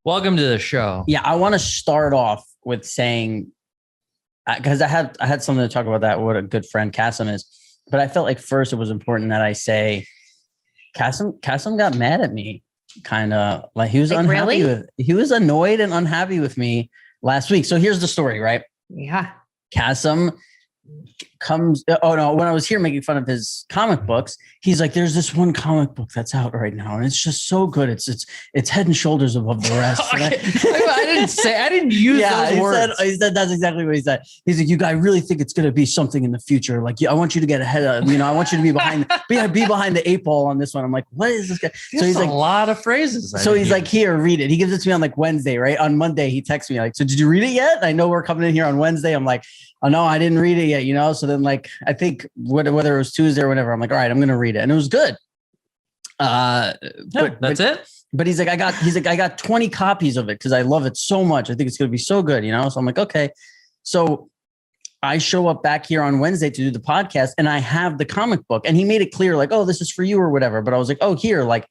Welcome to the show. Yeah, I want to start off with saying, because I had something to talk about that, what a good friend Kasim is. But I felt like first it was important that I say, Kasim got mad at me, kind of like he was unhappy he was annoyed and unhappy with me last week. So here's the story, right? Yeah. Kasim comes, when I was here making fun of his comic books, he's like, there's this one comic book that's out right now and it's just so good, it's head and shoulders above the rest. Okay. I didn't use those words. He said that's exactly what he said. He's like, I really think it's going to be something in the future, like I want you to get ahead of, I want you to be behind be behind the 8 ball on this one. I'm like, what is this guy? So he's like, a lot of phrases. So he's like, here, read it. He gives it to me on like Wednesday, right? On Monday he texts me like, so did you read it yet? I know we're coming in here on Wednesday. I'm like, oh no, I didn't read it yet, So then like, I think whether it was Tuesday or whatever, I'm like, all right, I'm going to read it. And it was good. That's it. But he's like, I got 20 copies of it because I love it so much. I think it's going to be so good, So I'm like, okay. So I show up back here on Wednesday to do the podcast and I have the comic book and he made it clear like, oh, this is for you or whatever. But I was like, oh, here, like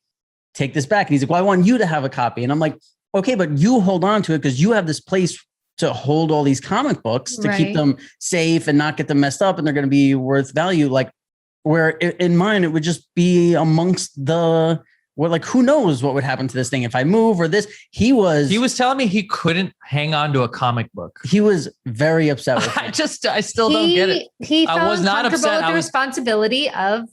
take this back. And he's like, well, I want you to have a copy. And I'm like, okay, but you hold on to it because you have this place to hold all these comic books to keep them safe and not get them messed up. And they're going to be worth value. Like where in mine, it would just be amongst the, who knows what would happen to this thing if I move or this. He was telling me he couldn't hang on to a comic book. He was very upset with me. I still don't get it. He felt uncomfortable with the responsibility of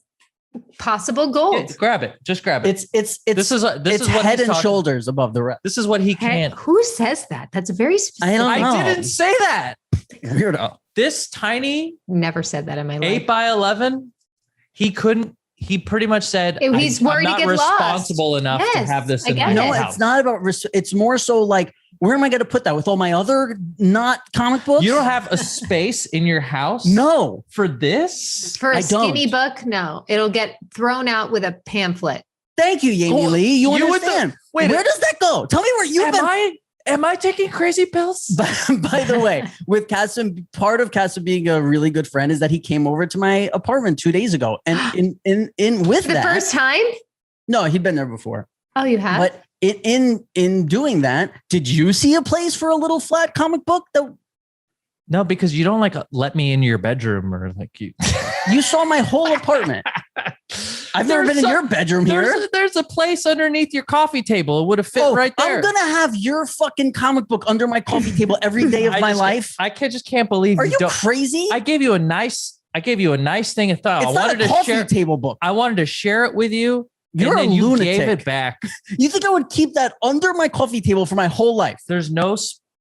possible gold. Yeah, grab it. Just grab it. It's head and shoulders above the rest. This is what he can't. Who says that? That's very specific. I didn't say that. Weirdo. This tiny. Never said that in my life. 8 by 11. He couldn't. He pretty much said, he's worried I'm not responsible enough to have this in my house. It's not about, it's more so like, where am I going to put that with all my other not comic books? You don't have a space in your house? No. For this? For a skinny book? No. It'll get thrown out with a pamphlet. Thank you, Jamie-Lynn. You understand. Where does that go? Tell me where you've been. Am I taking crazy pills? By the way, with Kasim, part of Kasim being a really good friend is that he came over to my apartment 2 days ago. And in with the first time? No, he'd been there before. Oh, you have? But in doing that, did you see a place for a little flat comic book? No, because you don't let me in your bedroom or you. You saw my whole apartment. I've never been in your bedroom here. There's a place underneath your coffee table. It would have fit right there. I'm going to have your fucking comic book under my coffee table every day of my life. I just can't believe you crazy? I gave you a nice thing. I thought it's not a coffee table book. I wanted to share it with you. You're and then a lunatic. You gave it back. You think I would keep that under my coffee table for my whole life? There's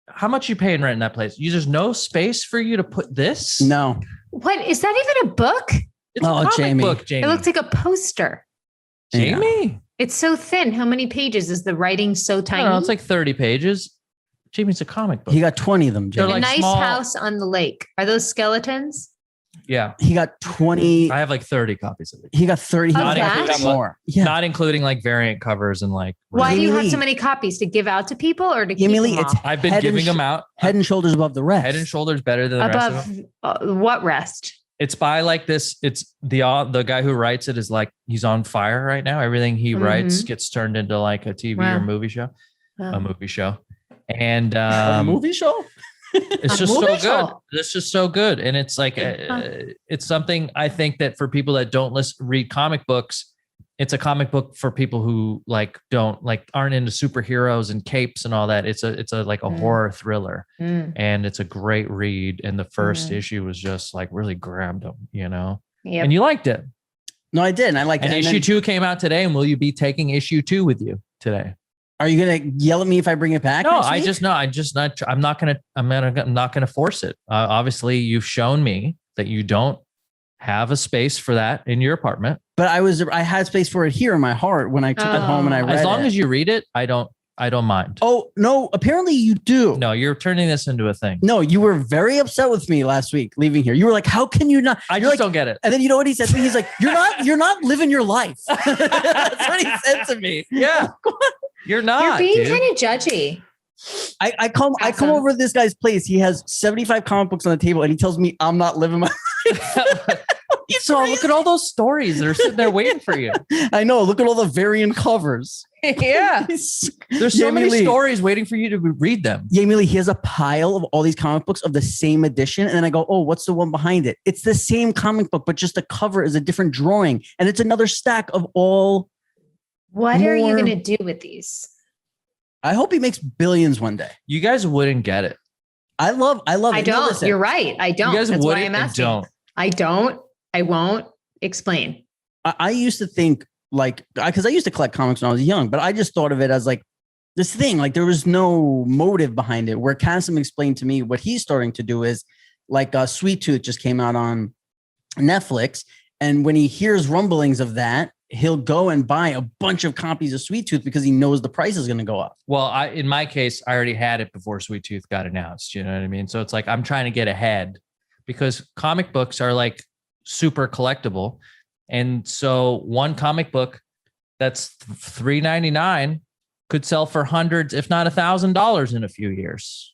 how much you paying rent in that place? There's no space for you to put this? No. What? Is that even a book? It's a comic book, Jamie. It looks like a poster. Jamie? Yeah. It's so thin. How many pages? Is the writing so tiny? I don't know, it's like 30 pages. Jamie's a comic book. He got 20 of them, Jamie. A nice house on the lake. Are those skeletons? Yeah. He got 20. I have like 30 copies of it. He got 30. More. Yeah. Not including variant covers and Why do you have so many copies? To give out to people or to keep them off? I've been giving them out. Head and shoulders above the rest. Head and shoulders better than the rest of them. What rest? It's by this. It's the guy who writes it is he's on fire right now. Everything he writes gets turned into a TV or movie show, a movie show, and a movie show. It's just so good. It's just so good, and it's it's something I think that for people that don't read comic books, it's a comic book for people who aren't into superheroes and capes and all that. It's a horror thriller, and it's a great read. And the first issue was just really grabbed them, Yep. And you liked it. No, I did. I liked it. And issue 2 came out today. And will you be taking issue 2 with you today? Are you going to yell at me if I bring it back? No, I'm not going to force it. Obviously you've shown me that you don't have a space for that in your apartment. But I had space for it here in my heart when I took it home and I read it. As long as you read it, I don't mind. Oh, no, apparently you do. No, you're turning this into a thing. No, you were very upset with me last week leaving here. You were like, how can you not? I just don't get it. And then you know what he said to me? He's like, you're not living your life. That's what he said to me. Yeah. You're not. You're being kind of judgy. I come over to this guy's place. He has 75 comic books on the table and he tells me I'm not living my life. you So look at all those stories that are sitting there waiting for you. I know. Look at all the variant covers. Yeah. There's so many stories waiting for you to read them. Jamie-Lynn, he has a pile of all these comic books of the same edition. And then I go, oh, what's the one behind it? It's the same comic book, but just the cover is a different drawing. And it's another stack of all. What are you going to do with these? I hope he makes billions one day. You guys wouldn't get it. I love it. I don't. You're right. I don't. You guys That's why wouldn't I'm and asking. don't. I don't. I won't. Explain. I used to think like, because I used to collect comics when I was young, but I just thought of it as like this thing, like there was no motive behind it. Where Cassim explained to me what he's starting to do is like Sweet Tooth just came out on Netflix. And when he hears rumblings of that, he'll go and buy a bunch of copies of Sweet Tooth because he knows the price is going to go up. Well, in my case, I already had it before Sweet Tooth got announced. You know what I mean? So it's like, I'm trying to get ahead because comic books are like super collectible. And so one comic book that's $3.99 could sell for hundreds, if not $1,000 in a few years.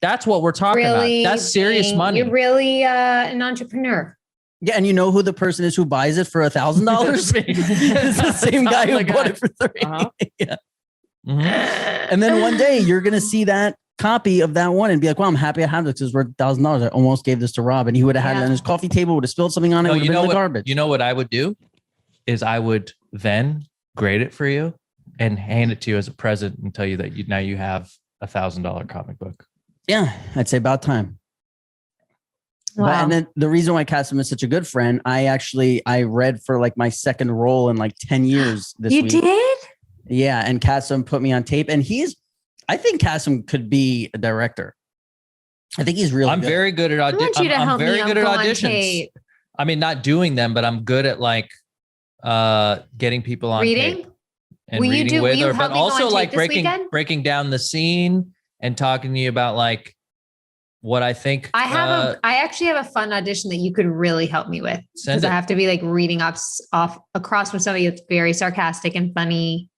That's what we're talking about. That's serious money. You're really an entrepreneur. Yeah, and you know who the person is who buys it for $1,000? It's the same guy who bought it for $3. Uh-huh. Yeah. Mm-hmm. And then one day you're gonna see that copy of that one and be like, "Well, I'm happy I have this. It's worth $1,000. I almost gave this to Rob, and he would have had it on his coffee table, would have spilled something on it, would have been in the garbage." You know what I would do is I would then grade it for you and hand it to you as a present and tell you that now you have $1,000 comic book. Yeah, I'd say about time. Wow. And then the reason why Cassim is such a good friend, I read for like my second role in like 10 years this week. You did? Yeah, and Cassim put me on tape, and I think Cassim could be a director. I think he's really I'm good. very good at auditions. I'm very good at auditions. I mean, not doing them, but I'm good at like getting people on reading tape and reading with her, but also like breaking down the scene and talking to you about like what I think. I actually have a fun audition that you could really help me with, because I have to be like reading off across from somebody that's very sarcastic and funny.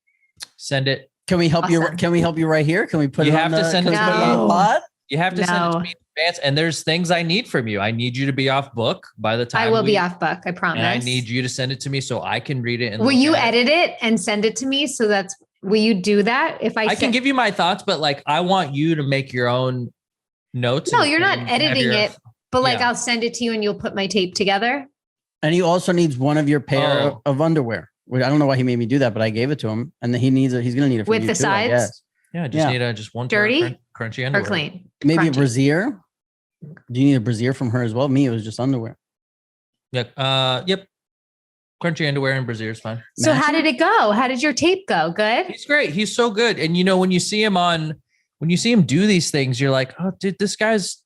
Send it. Can we help you? Can we help you right here? Can we put you it have on to send it to me? You have to send it to me in advance. And there's things I need from you. I need you to be off book by the time I will be off book. I promise. And I need you to send it to me so I can read it. And will you edit it and send it to me? So will you do that? If I can give you my thoughts, but like, I want you to make your own notes. No, you're not editing it, but like, I'll send it to you and you'll put my tape together. And he also needs one of your pair of underwear. I don't know why he made me do that, but I gave it to him, and then he's going to need it for with you the too, sides. Yeah, just need just one dirty, crunchy underwear. or clean. Maybe crunchy. A brassiere. Do you need a brassiere from her as well? Me, it was just underwear. Yep. Yep. Crunchy underwear and brassiere is fine. So how did it go? How did your tape go? Good. He's great. He's so good. And when you see him do these things, you're like, oh, dude, this guy's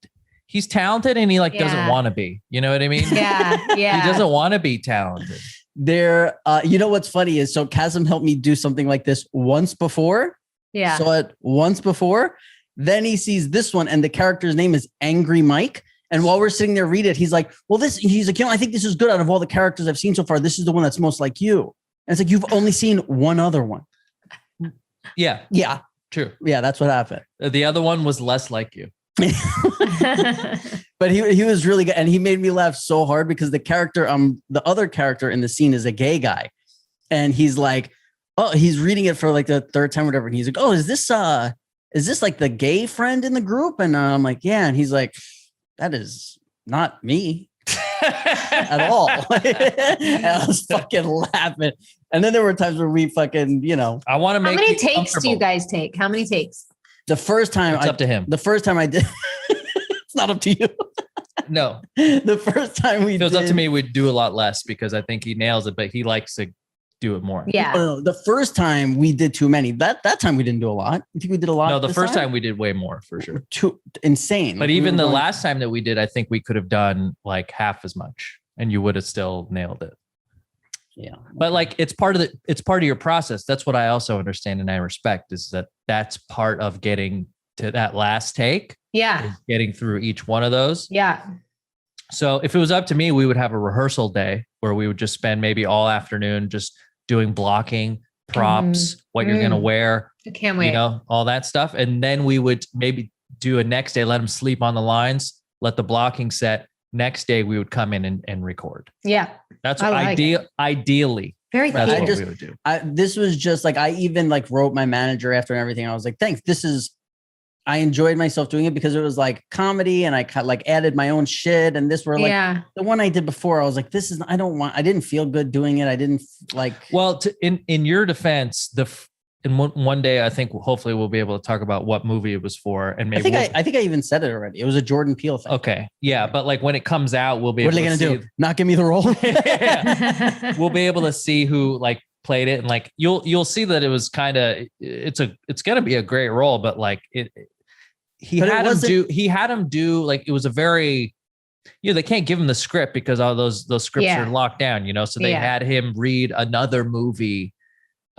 he's talented, and he doesn't want to be. You know what I mean? Yeah. Yeah. He doesn't want to be talented. You know what's funny is, so Chasm helped me do something like this once before. Yeah. Saw it once before. Then he sees this one, and the character's name is Angry Mike. And while we're sitting there, read it, he's like, he's like, I think this is good. Out of all the characters I've seen so far, this is the one that's most like you. And it's like, you've only seen one other one. Yeah. Yeah. True. Yeah, that's what happened. The other one was less like you. But he was really good, and he made me laugh so hard because the other character in the scene is a gay guy, and he's like, he's reading it for like the third time or whatever, and he's like, is this like the gay friend in the group? And I'm like, yeah, and he's like, that is not me at all. And I was fucking laughing, and then there were times where we fucking I want to make. How many takes do you guys take? How many takes? The first time it's up to him. The first time I did. It's not up to you. No. The first time if it was up to me, we'd do a lot less because I think he nails it, but he likes to do it more. Yeah. The first time we did too many. That time we didn't do a lot. You think we did a lot? No, the first time we did way more for sure. Too insane. But even the last time that we did, I think we could have done like half as much, and you would have still nailed it. Yeah. But like it's part of your process. That's what I also understand and I respect, is that's part of getting to that last take. Yeah. Getting through each one of those. Yeah. So if it was up to me, we would have a rehearsal day where we would just spend maybe all afternoon just doing blocking, props, what you're going to wear. I can't wait. All that stuff. And then we would maybe do a next day, let them sleep on the lines, let the blocking set, next day we would come in and record. Yeah. That's what ideally. Very that's cute. what we would do. This was just like, I even like wrote my manager after and everything. I was like, thanks. I enjoyed myself doing it because it was like comedy and I like added my own shit. And this were like the one I did before. I was like, I didn't feel good doing it. I didn't like. Well, in your defense, one day, I think hopefully we'll be able to talk about what movie it was for. And maybe I think I even said it already. It was a Jordan Peele thing. Okay. Yeah. But like when it comes out, we'll be able to see. What are they going to do? Not give me the role? Yeah. We'll be able to see who like played it. And like, you'll see that it was kind of, it's going to be a great role, but like he had him do like, it was a very, they can't give him the script because all those scripts are locked down, so they had him read another movie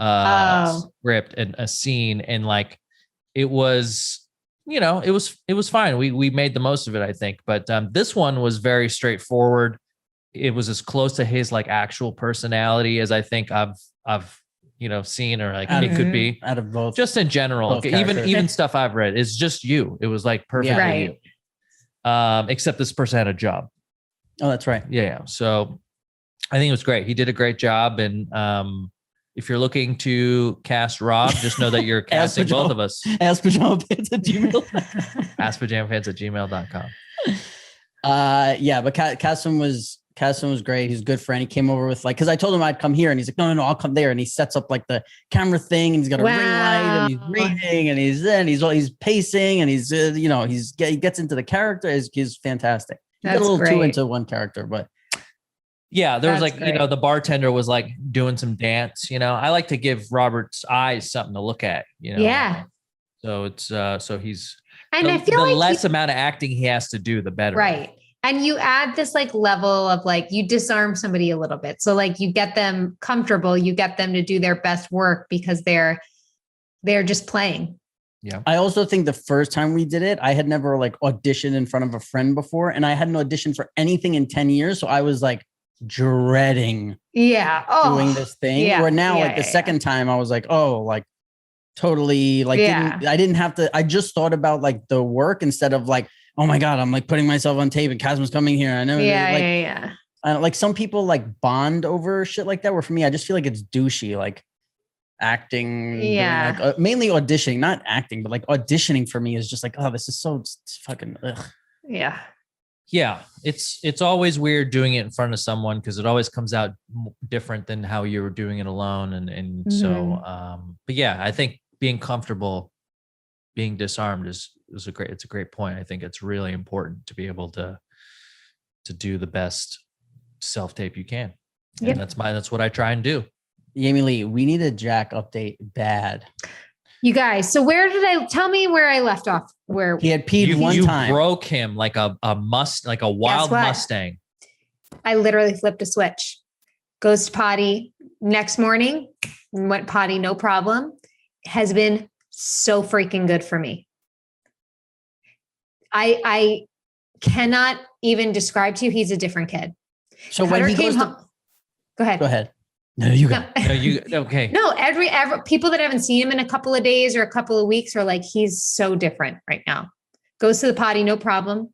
script and a scene, and like it was it was fine. We made the most of it, I think, but this one was very straightforward. It was as close to his like actual personality as I think I've seen, or like it could be out of both, just in general. Even stuff I've read is just you. It was like perfectly you. Except this person had a job. Oh, that's right. Yeah. So I think it was great. He did a great job. And if you're looking to cast Rob, just know that you're casting both of us. Ask pajamafans@gmail.com. Askpajamafans@gmail.com. Yeah, but Cassim was great. He's a good friend. He came over with like, because I told him I'd come here, and he's like, no, I'll come there. And he sets up like the camera thing, and he's got a ring light, and he's reading, and he's pacing, and he gets into the character. He's fantastic. He's a little too into one character, but yeah, there was like, great. The bartender was like doing some dance, I like to give Robert's eyes something to look at, Yeah. So it's, so he's, and I feel the like less amount of acting he has to do, the better. Right. And you add this like level of like, you disarm somebody a little bit. So like you get them comfortable, you get them to do their best work because they're just playing. Yeah. I also think the first time we did it, I had never like auditioned in front of a friend before, and I hadn't auditioned for anything in 10 years. So I was like dreading doing this thing. Where now the second time I was like, oh, like totally like, I didn't have to, I just thought about like the work instead of like, oh my God, I'm like putting myself on tape and Casma's coming here. I know. Like some people like bond over shit like that. Where for me, I just feel like it's douchey, like acting. Yeah. Like, mainly auditioning, not acting, but like auditioning for me is just like, oh, this is so fucking. Ugh. Yeah. Yeah. It's always weird doing it in front of someone because it always comes out different than how you were doing it alone. And so, but yeah, I think being comfortable, being disarmed is a great point. I think it's really important to be able to do the best self-tape you can. And that's what I try and do. Jamie-Lynn, we need a Jack update bad. You guys, so tell me where I left off, where he had peed one time. You broke him like a wild Mustang. I literally flipped a switch. Goes to potty next morning, went potty, no problem. Has been so freaking good for me. I cannot even describe to you. He's a different kid. So when he goes home, go ahead. No, you go. Okay. No, every people that haven't seen him in a couple of days or a couple of weeks are like, he's so different right now. Goes to the potty, no problem.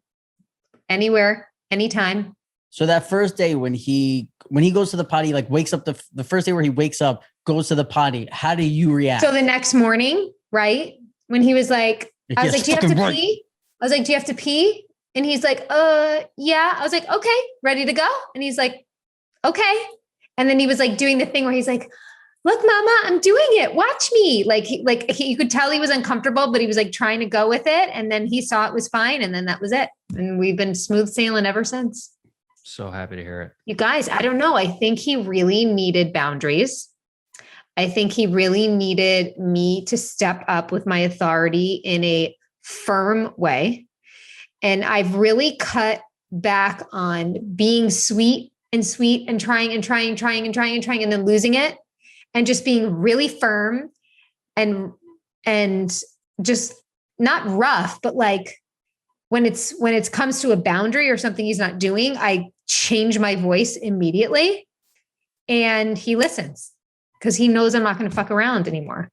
Anywhere, anytime. So that first day when he goes to the potty, like wakes up the first day where he wakes up, goes to the potty, how do you react? So the next morning, right? When he was like, I was like, do you have to pee? I was like, do you have to pee? And he's like, yeah. I was like, okay, ready to go? And he's like, okay. And then he was like doing the thing where he's like, look, mama, I'm doing it. Watch me. You could tell he was uncomfortable, but he was like trying to go with it. And then he saw it was fine. And then that was it. And we've been smooth sailing ever since. So happy to hear it. You guys, I don't know. I think he really needed boundaries. I think he really needed me to step up with my authority in a firm way. And I've really cut back on being sweet and trying and then losing it, and just being really firm and just not rough, but like when it comes to a boundary or something he's not doing, I change my voice immediately, and he listens because he knows I'm not going to fuck around anymore.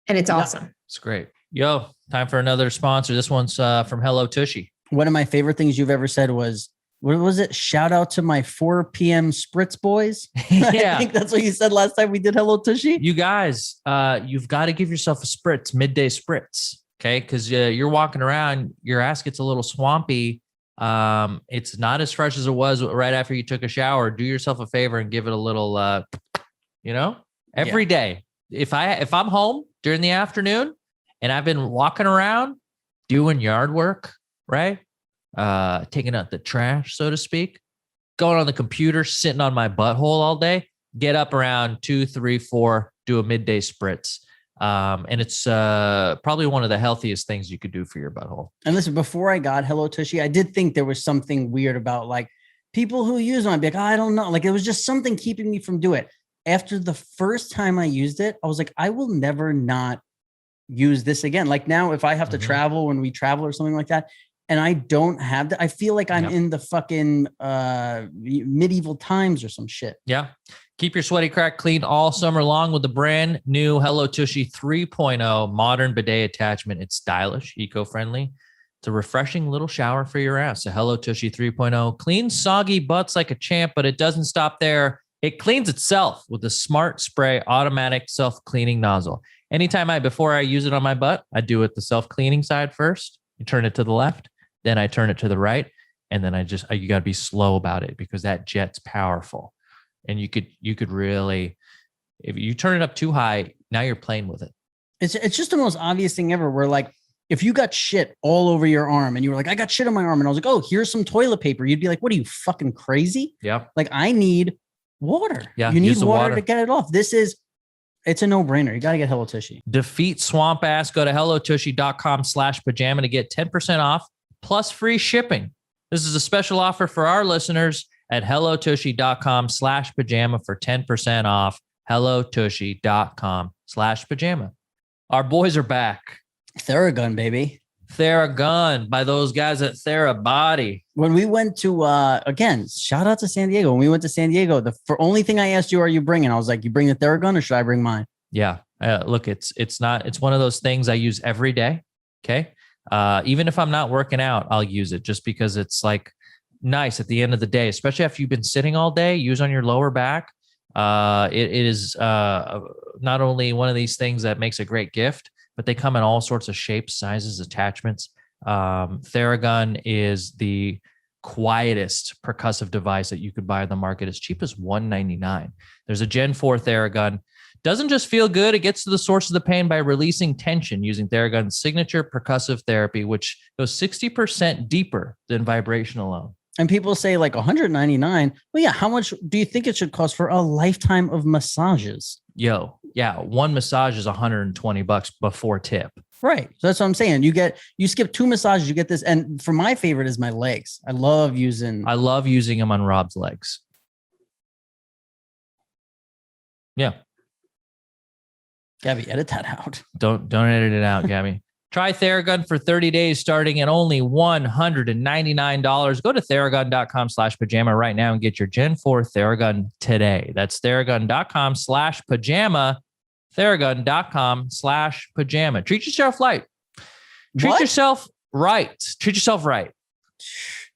And it's awesome. It's great. Yo, time for another sponsor. This one's from Hello Tushy. One of my favorite things you've ever said was, what was it? Shout out to my 4 p.m. spritz boys. Yeah. I think that's what you said last time we did Hello Tushy. You guys, you've got to give yourself a spritz, midday spritz. Okay. Cause you're walking around, your ass gets a little swampy. It's not as fresh as it was right after you took a shower. Do yourself a favor and give it a little, every day. If I'm home during the afternoon and I've been walking around doing yard work, right? Taking out the trash, so to speak, going on the computer, sitting on my butthole all day, get up around 2, 3, 4, do a midday spritz. And it's probably one of the healthiest things you could do for your butthole. And listen, before I got Hello Tushy, I did think there was something weird about like people who use them. I'd be like, I don't know. Like it was just something keeping me from doing it. After the first time I used it, I was like, I will never not use this again. Like now, if I have to travel, when we travel or something like that, and I don't have that, I feel like I'm in the fucking medieval times or some shit. Yeah. Keep your sweaty crack clean all summer long with the brand new Hello Tushy 3.0 modern bidet attachment. It's stylish, eco-friendly. It's a refreshing little shower for your ass. A Hello Tushy 3.0 cleans soggy butts like a champ, but it doesn't stop there. It cleans itself with a smart spray automatic self-cleaning nozzle. Anytime before I use it on my butt, I do it the self-cleaning side first. You turn it to the left, then I turn it to the right, and then you got to be slow about it because that jet's powerful. And you could really, if you turn it up too high, now you're playing with it. It's just the most obvious thing ever where like, if you got shit all over your arm and you were like, I got shit on my arm. And I was like, oh, here's some toilet paper. You'd be like, what are you fucking crazy? Yeah. Like I need water. Yeah. You need water to get it off. It's a no-brainer. You got to get Hello Tushy. Defeat swamp ass. Go to hellotushy.com/pajama to get 10% off plus free shipping. This is a special offer for our listeners at hellotushy.com/pajama for 10% off. hellotushy.com/pajama. Our boys are back. Theragun, baby. Theragun by those guys at Therabody. When we went to, again, shout out to San Diego. When we went to San Diego, the only thing I asked you, are you bringing? I was like, you bring the Theragun or should I bring mine? Yeah. Look, it's one of those things I use every day. Okay. Even if I'm not working out, I'll use it just because it's like nice at the end of the day, especially after you've been sitting all day, use on your lower back. It is not only one of these things that makes a great gift, but they come in all sorts of shapes, sizes, attachments. Theragun is the quietest percussive device that you could buy on the market, as cheap as $199. There's a Gen 4 Theragun. Doesn't just feel good. It gets to the source of the pain by releasing tension using Theragun's signature percussive therapy, which goes 60% deeper than vibration alone. And people say like $199. Well, yeah. How much do you think it should cost for a lifetime of massages? Yeah. One massage is $120 before tip. Right. So that's what I'm saying. You skip 2 massages, you get this. And for my favorite is my legs. I love using them on Rob's legs. Yeah. Gabby, edit that out. Don't edit it out, Gabby. Try Theragun for 30 days starting at only $199. Go to theragun.com/pajama right now and get your Gen 4 Theragun today. That's theragun.com/pajama. Theragun.com/pajama. Treat yourself right. Treat yourself right.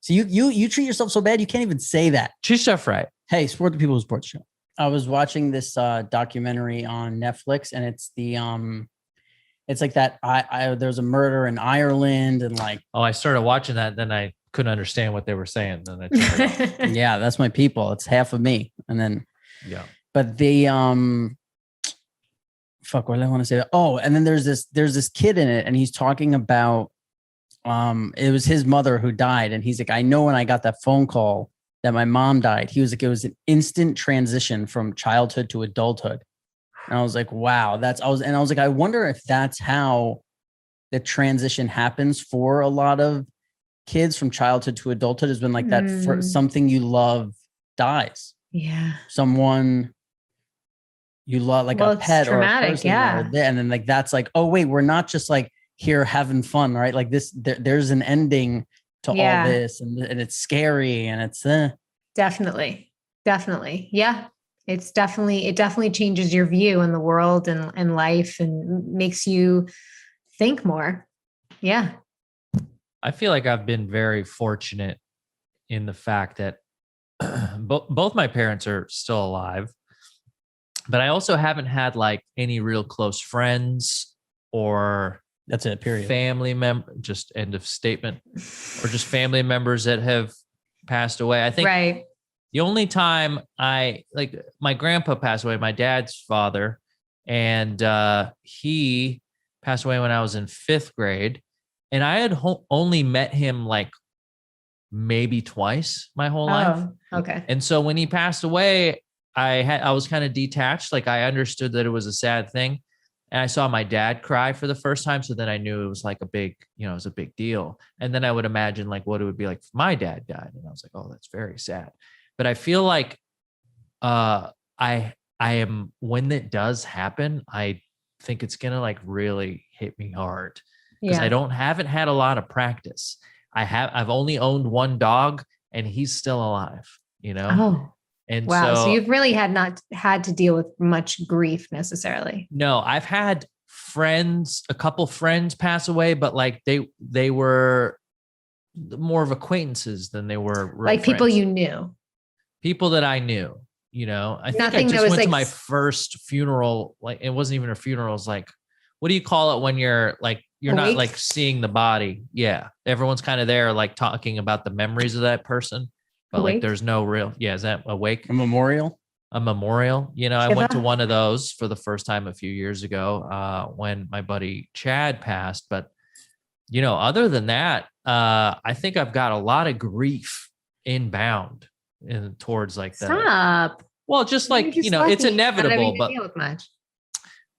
So you treat yourself so bad you can't even say that. Treat yourself right. Hey, support the people who support the show. I was watching this documentary on Netflix, and it's it's like that. There's a murder in Ireland, and like. Oh, I started watching that, then I couldn't understand what they were saying. Then I turned it off. Yeah, that's my people. It's half of me, and then. Yeah. But the fuck, what did I want to say? Oh, and then there's this kid in it, and he's talking about it was his mother who died, and he's like, I know when I got that phone call that my mom died, he was like, it was an instant transition from childhood to adulthood. And I was like, wow, I was like, I wonder if that's how the transition happens for a lot of kids from childhood to adulthood, is when like that for something you love dies. Yeah. Someone you love, like a pet or a person, yeah. And then like, that's like, oh wait, we're not just like here having fun, right? Like this, there's an ending to all this, and it's scary, and it's definitely. Yeah. It definitely changes your view in the world and life, and makes you think more. Yeah. I feel like I've been very fortunate in the fact that both my parents are still alive, but I also haven't had like any real close friends or That's it, period. family member, just end of statement, or just family members that have passed away. I think Right. the only time my grandpa passed away, my dad's father, and he passed away when I was in 5th grade. And I had only met him like maybe twice my whole life. Okay. And so when he passed away, I was kind of detached. Like I understood that it was a sad thing. And I saw my dad cry for the first time. So then I knew it was like it was a big deal. And then I would imagine like what it would be like if my dad died. And I was like, oh, that's very sad. But I feel like I am, when it does happen, I think it's gonna like really hit me hard because I haven't had a lot of practice. I've only owned one dog and he's still alive, you know? Oh, and wow. So you've really not had to deal with much grief necessarily. No, I've had a couple friends pass away, but like they were more of acquaintances than they were like people friends. You knew. People that I knew, you know. I think Nothing I just went like to my first funeral. Like it wasn't even a funeral. It was like, what do you call it when you're like, you're awake? not like seeing the body? Yeah. Everyone's kind of there like talking about the memories of that person, but awake? like there's no real, is that awake? A memorial? A memorial. You know, Shiva? I went to one of those for the first time a few years ago when my buddy Chad passed. But, you know, other than that, I think I've got a lot of grief inbound towards like that. Stop. Well, just like, you know, it's inevitable, but deal with much.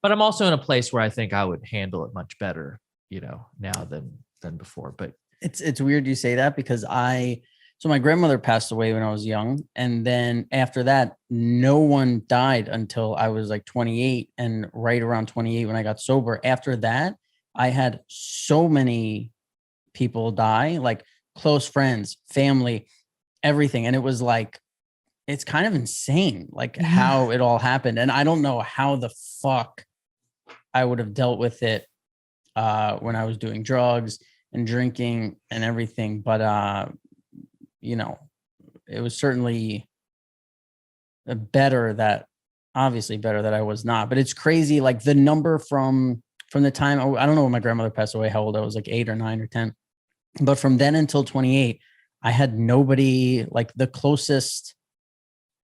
But I'm also in a place where I think I would handle it much better, you know, now than before. But it's weird you say that because so my grandmother passed away when I was young. And then after that, no one died until I was like 28. And right around 28, when I got sober, after that, I had so many people die, like close friends, family, everything. And it was like, it's kind of insane, like how it all happened. And I don't know how the fuck I would have dealt with it when I was doing drugs and drinking and everything. But, you know, it was certainly obviously better that I was not. But it's crazy, like the number from the time, I don't know when my grandmother passed away, how old I was, like 8 or 9 or 10. But from then until 28, I had nobody. Like the closest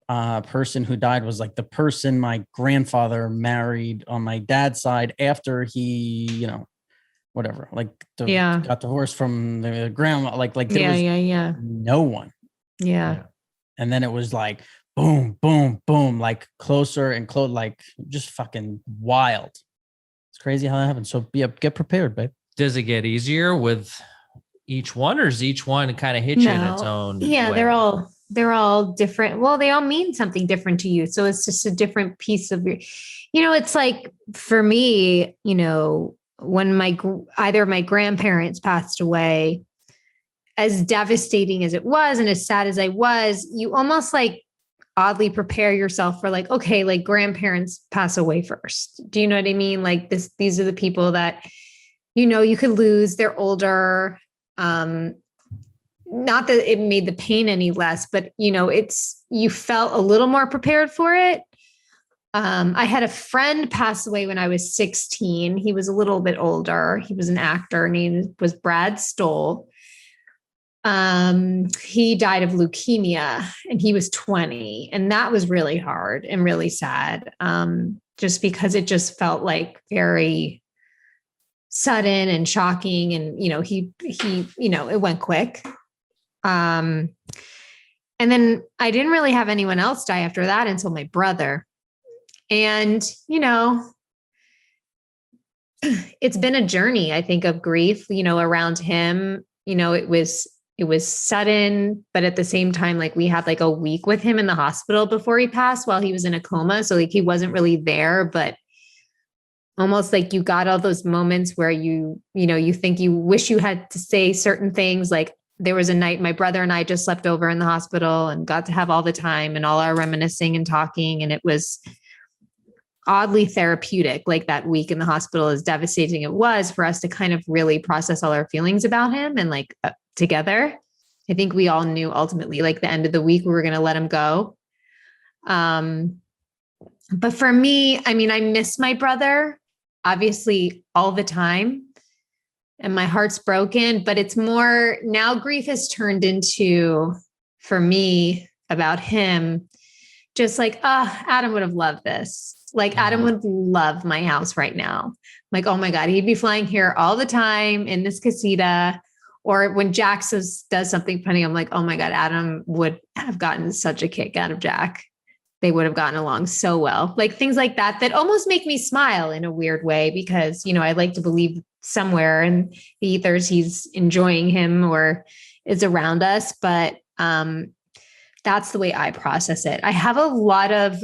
person who died was like the person my grandfather married on my dad's side after he, you know, whatever, like got divorced from the grandma, like there was no one. Yeah. And then it was like boom, boom, boom, like closer and close, like just fucking wild. It's crazy how that happens. So get prepared, babe. Does it get easier with each one, or is each one kind of hit you in its own way? They're all different. Well, they all mean something different to you. So it's just a different piece of your, you know, it's like for me, you know, when either my grandparents passed away, as devastating as it was and as sad as I was, you almost like oddly prepare yourself for like, okay, like grandparents pass away first. Do you know what I mean? Like these are the people that, you know, you could lose. They're older. Not that it made the pain any less, but you know, you felt a little more prepared for it. I had a friend pass away when I was 16. He was a little bit older. He was an actor. Name was Brad Stoll. He died of leukemia and he was 20. And that was really hard and really sad. Just because it just felt like very sudden and shocking. And, you know, he, you know, it went quick. And then I didn't really have anyone else die after that until my brother. And, you know, it's been a journey, I think, of grief, you know, around him. You know, it was sudden, but at the same time, like we had like a week with him in the hospital before he passed while he was in a coma. So like he wasn't really there, but almost like you got all those moments where you know, you think you wish you had to say certain things. Like there was a night my brother and I just slept over in the hospital and got to have all the time and all our reminiscing and talking. And it was oddly therapeutic. Like that week in the hospital, as devastating it was, for us to kind of really process all our feelings about him and like together. I think we all knew ultimately, like the end of the week, we were going to let him go. But for me, I mean, I miss my brother obviously all the time, and my heart's broken, but it's more now grief has turned into, for me, about him, just like, Adam would have loved this. Like Adam would love my house right now. Like, oh my God, he'd be flying here all the time in this casita. Or when Jack does something funny, I'm like, oh my God, Adam would have gotten such a kick out of Jack. They would have gotten along so well. Like things like that, that almost make me smile in a weird way, because, I like to believe somewhere in the ethers he's enjoying him or is around us. But that's the way I process it. I have a lot of,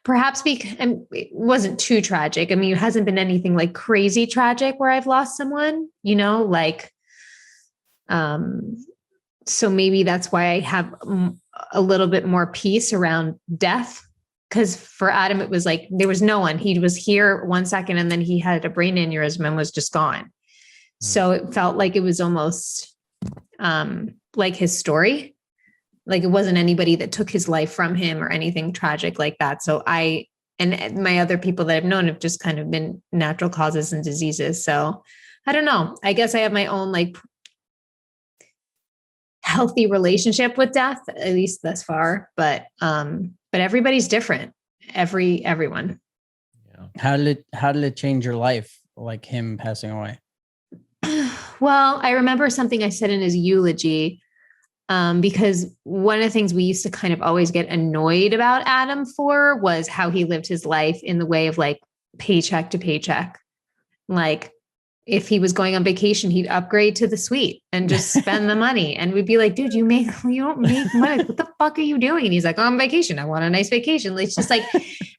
perhaps because it wasn't too tragic. I mean, it hasn't been anything like crazy tragic where I've lost someone, so maybe that's why I have a little bit more peace around death. Because for Adam, it was like, there was no one. He was here 1 second and then he had a brain aneurysm and was just gone. So it felt like it was almost like his story. Like it wasn't anybody that took his life from him or anything tragic like that. So and my other people that I've known have just kind of been natural causes and diseases. So I don't know. I guess I have my own like healthy relationship with death, at least thus far. But everybody's different. Everyone. Yeah. How did it change your life? Like him passing away? Well, I remember something I said in his eulogy, because one of the things we used to kind of always get annoyed about Adam for was how he lived his life in the way of like paycheck to paycheck. Like if he was going on vacation, he'd upgrade to the suite and just spend the money. And we'd be like, dude, you don't make money. What the fuck are you doing? And he's like, oh, I'm on vacation. I want a nice vacation. Like, it's just like,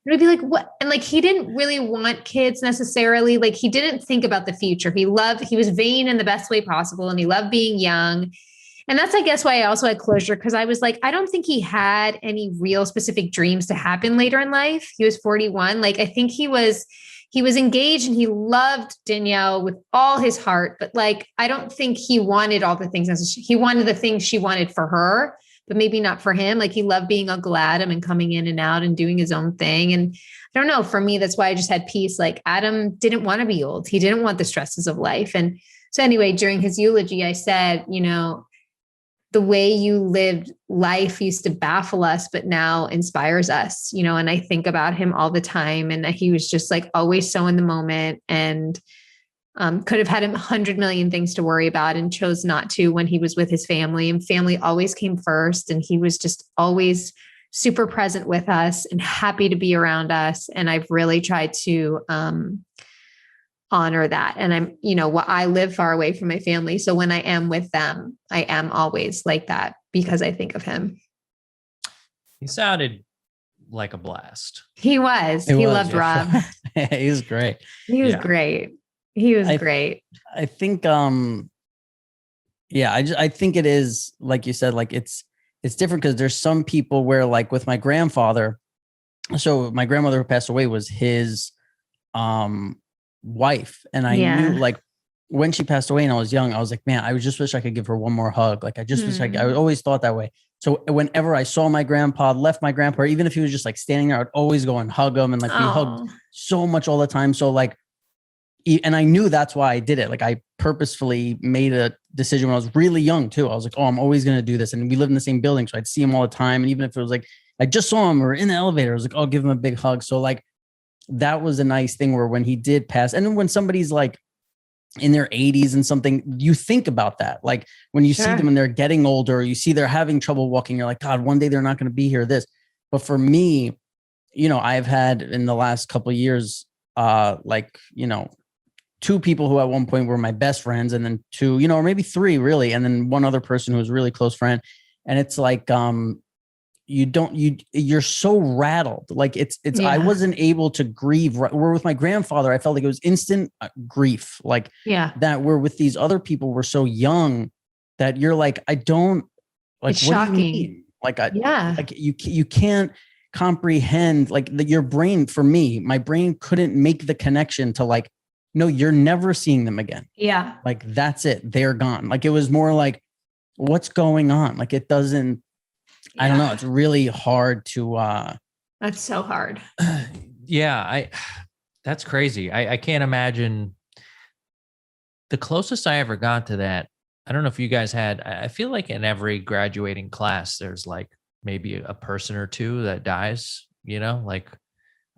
we'd be like, what? And like, he didn't really want kids necessarily. Like he didn't think about the future. He was vain in the best way possible. And he loved being young. And that's, I guess, why I also had closure. Cause I was like, I don't think he had any real specific dreams to happen later in life. He was 41. Like, I think he was engaged and he loved Danielle with all his heart, but like, I don't think he wanted all the things necessary. He wanted the things she wanted for her, but maybe not for him. Like he loved being Uncle Adam and coming in and out and doing his own thing. And I don't know, for me, that's why I just had peace. Like Adam didn't want to be old. He didn't want the stresses of life. And so anyway, during his eulogy, I said, the way you lived life used to baffle us, but now inspires us, and I think about him all the time, and that he was just like always so in the moment, and could have had 100 million things to worry about and chose not to when he was with his family, and family always came first. And he was just always super present with us and happy to be around us. And I've really tried to, honor that. And I live far away from my family. So when I am with them, I am always like that because I think of him. He sounded like a blast. He was. He loved Rob. He was great. He was great. He was great. I think, I think it is, like you said, like it's different because there's some people where like with my grandfather, so my grandmother who passed away was his, wife. And I knew like when she passed away and I was young, I was like, man, I just wish I could give her one more hug. Like I just wish I always thought that way. So whenever I saw my grandpa, left my grandpa, or even if he was just like standing there, I'd always go and hug him. And like we hugged so much all the time. So like, and I knew that's why I did it. Like I purposefully made a decision when I was really young too. I was like, oh, I'm always going to do this. And we lived in the same building. So I'd see him all the time. And even if it was like, I just saw him or in the elevator, I was like, I'll give him a big hug. So like, that was a nice thing where when he did pass, and then when somebody's like in their 80s and something, you think about that. Like when you see them and they're getting older, you see they're having trouble walking, you're like, God, one day they're not going to be here, this. But for me, I've had in the last couple of years, two people who at one point were my best friends, and then two, or maybe three really. And then one other person who was a really close friend. And it's like, you're so rattled. Like I wasn't able to grieve. Where with my grandfather, I felt like it was instant grief. Like that where with these other people we're so young that you're like, I don't like, it's what shocking. do you mean? Like, like you can't, comprehend, like your brain, for me, my brain couldn't make the connection to like, no, you're never seeing them again. Yeah. Like, that's it. They're gone. Like, it was more like, what's going on? Like, it doesn't, I don't know. It's really hard to, that's so hard. Yeah. That's crazy. I can't imagine. The closest I ever got to that, I don't know if you guys had, I feel like in every graduating class, there's like maybe a person or two that dies, like,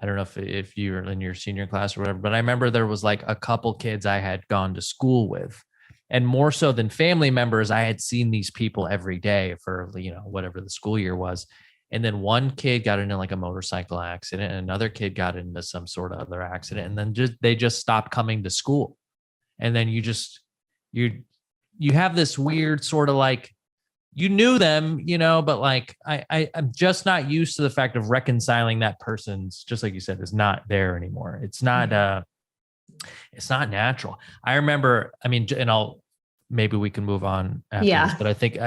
I don't know if you're in your senior class or whatever, but I remember there was like a couple kids I had gone to school with, and more so than family members, I had seen these people every day for, whatever the school year was. And then one kid got into like a motorcycle accident, and another kid got into some sort of other accident. And then they just stopped coming to school. And then you have this weird sort of like, you knew them, but like, I'm just not used to the fact of reconciling that person's, just like you said, is not there anymore. It's not, it's not natural. I remember, and maybe we can move on after this, but I think,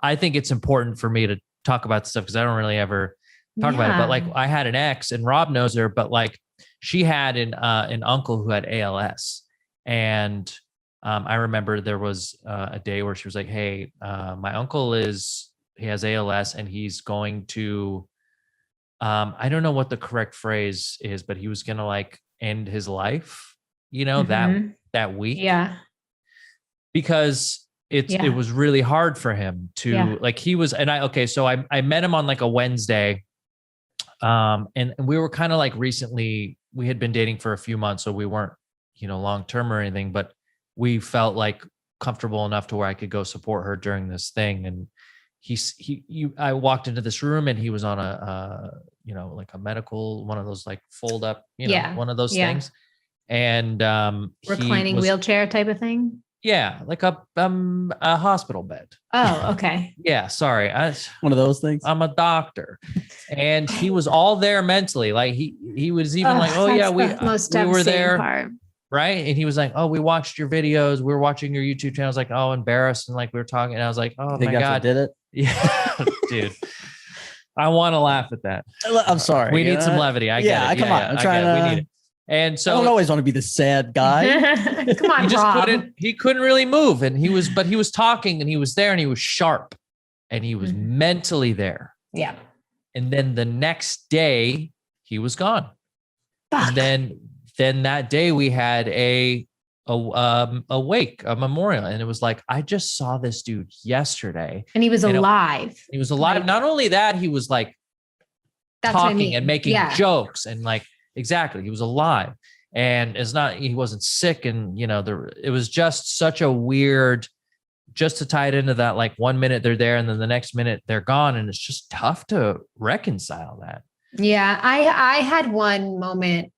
I think it's important for me to talk about stuff, because I don't really ever talk about it, but like I had an ex, and Rob knows her, but like she had an uncle who had ALS. And I remember there was a day where she was like, hey, my uncle he has ALS, and he's going to, I don't know what the correct phrase is, but he was going to like end his life, that week. Yeah. Because it was really hard for him to like, he was, and so I met him on like a Wednesday. And we were kind of like recently, we had been dating for a few months, so we weren't, long-term or anything, but we felt like comfortable enough to where I could go support her during this thing. And I walked into this room, and he was on like a medical, one of those like fold up, one of those things. And reclining wheelchair type of thing. Yeah. Like a hospital bed. Oh, okay. Yeah. Sorry. One of those things. I'm a doctor. And he was all there mentally. Like he was even like, oh yeah, we were there. Part. Right. And he was like, oh, we watched your videos. We were watching your YouTube channel. I was like, oh, embarrassed. And like, we were talking, and I was like, oh my God. Did it? Yeah, dude. I want to laugh at that. I'm sorry. We need some levity. I get it. Come on. I'm trying to. We need it. And so I don't always want to be the sad guy. Come on, he just Rob. he couldn't really move. And he was talking, and he was there, and he was sharp, and he was mentally there. Yeah. And then the next day he was gone. Fuck. And then that day we had a wake, a memorial. And it was like, I just saw this dude yesterday. And he was alive. He was alive. Like, not only that, he was like talking and making jokes, and like, exactly. He was alive, and he wasn't sick. And, it was just such a weird, just to tie it into that, like 1 minute they're there, and then the next minute they're gone. And it's just tough to reconcile that. Yeah. I had one moment,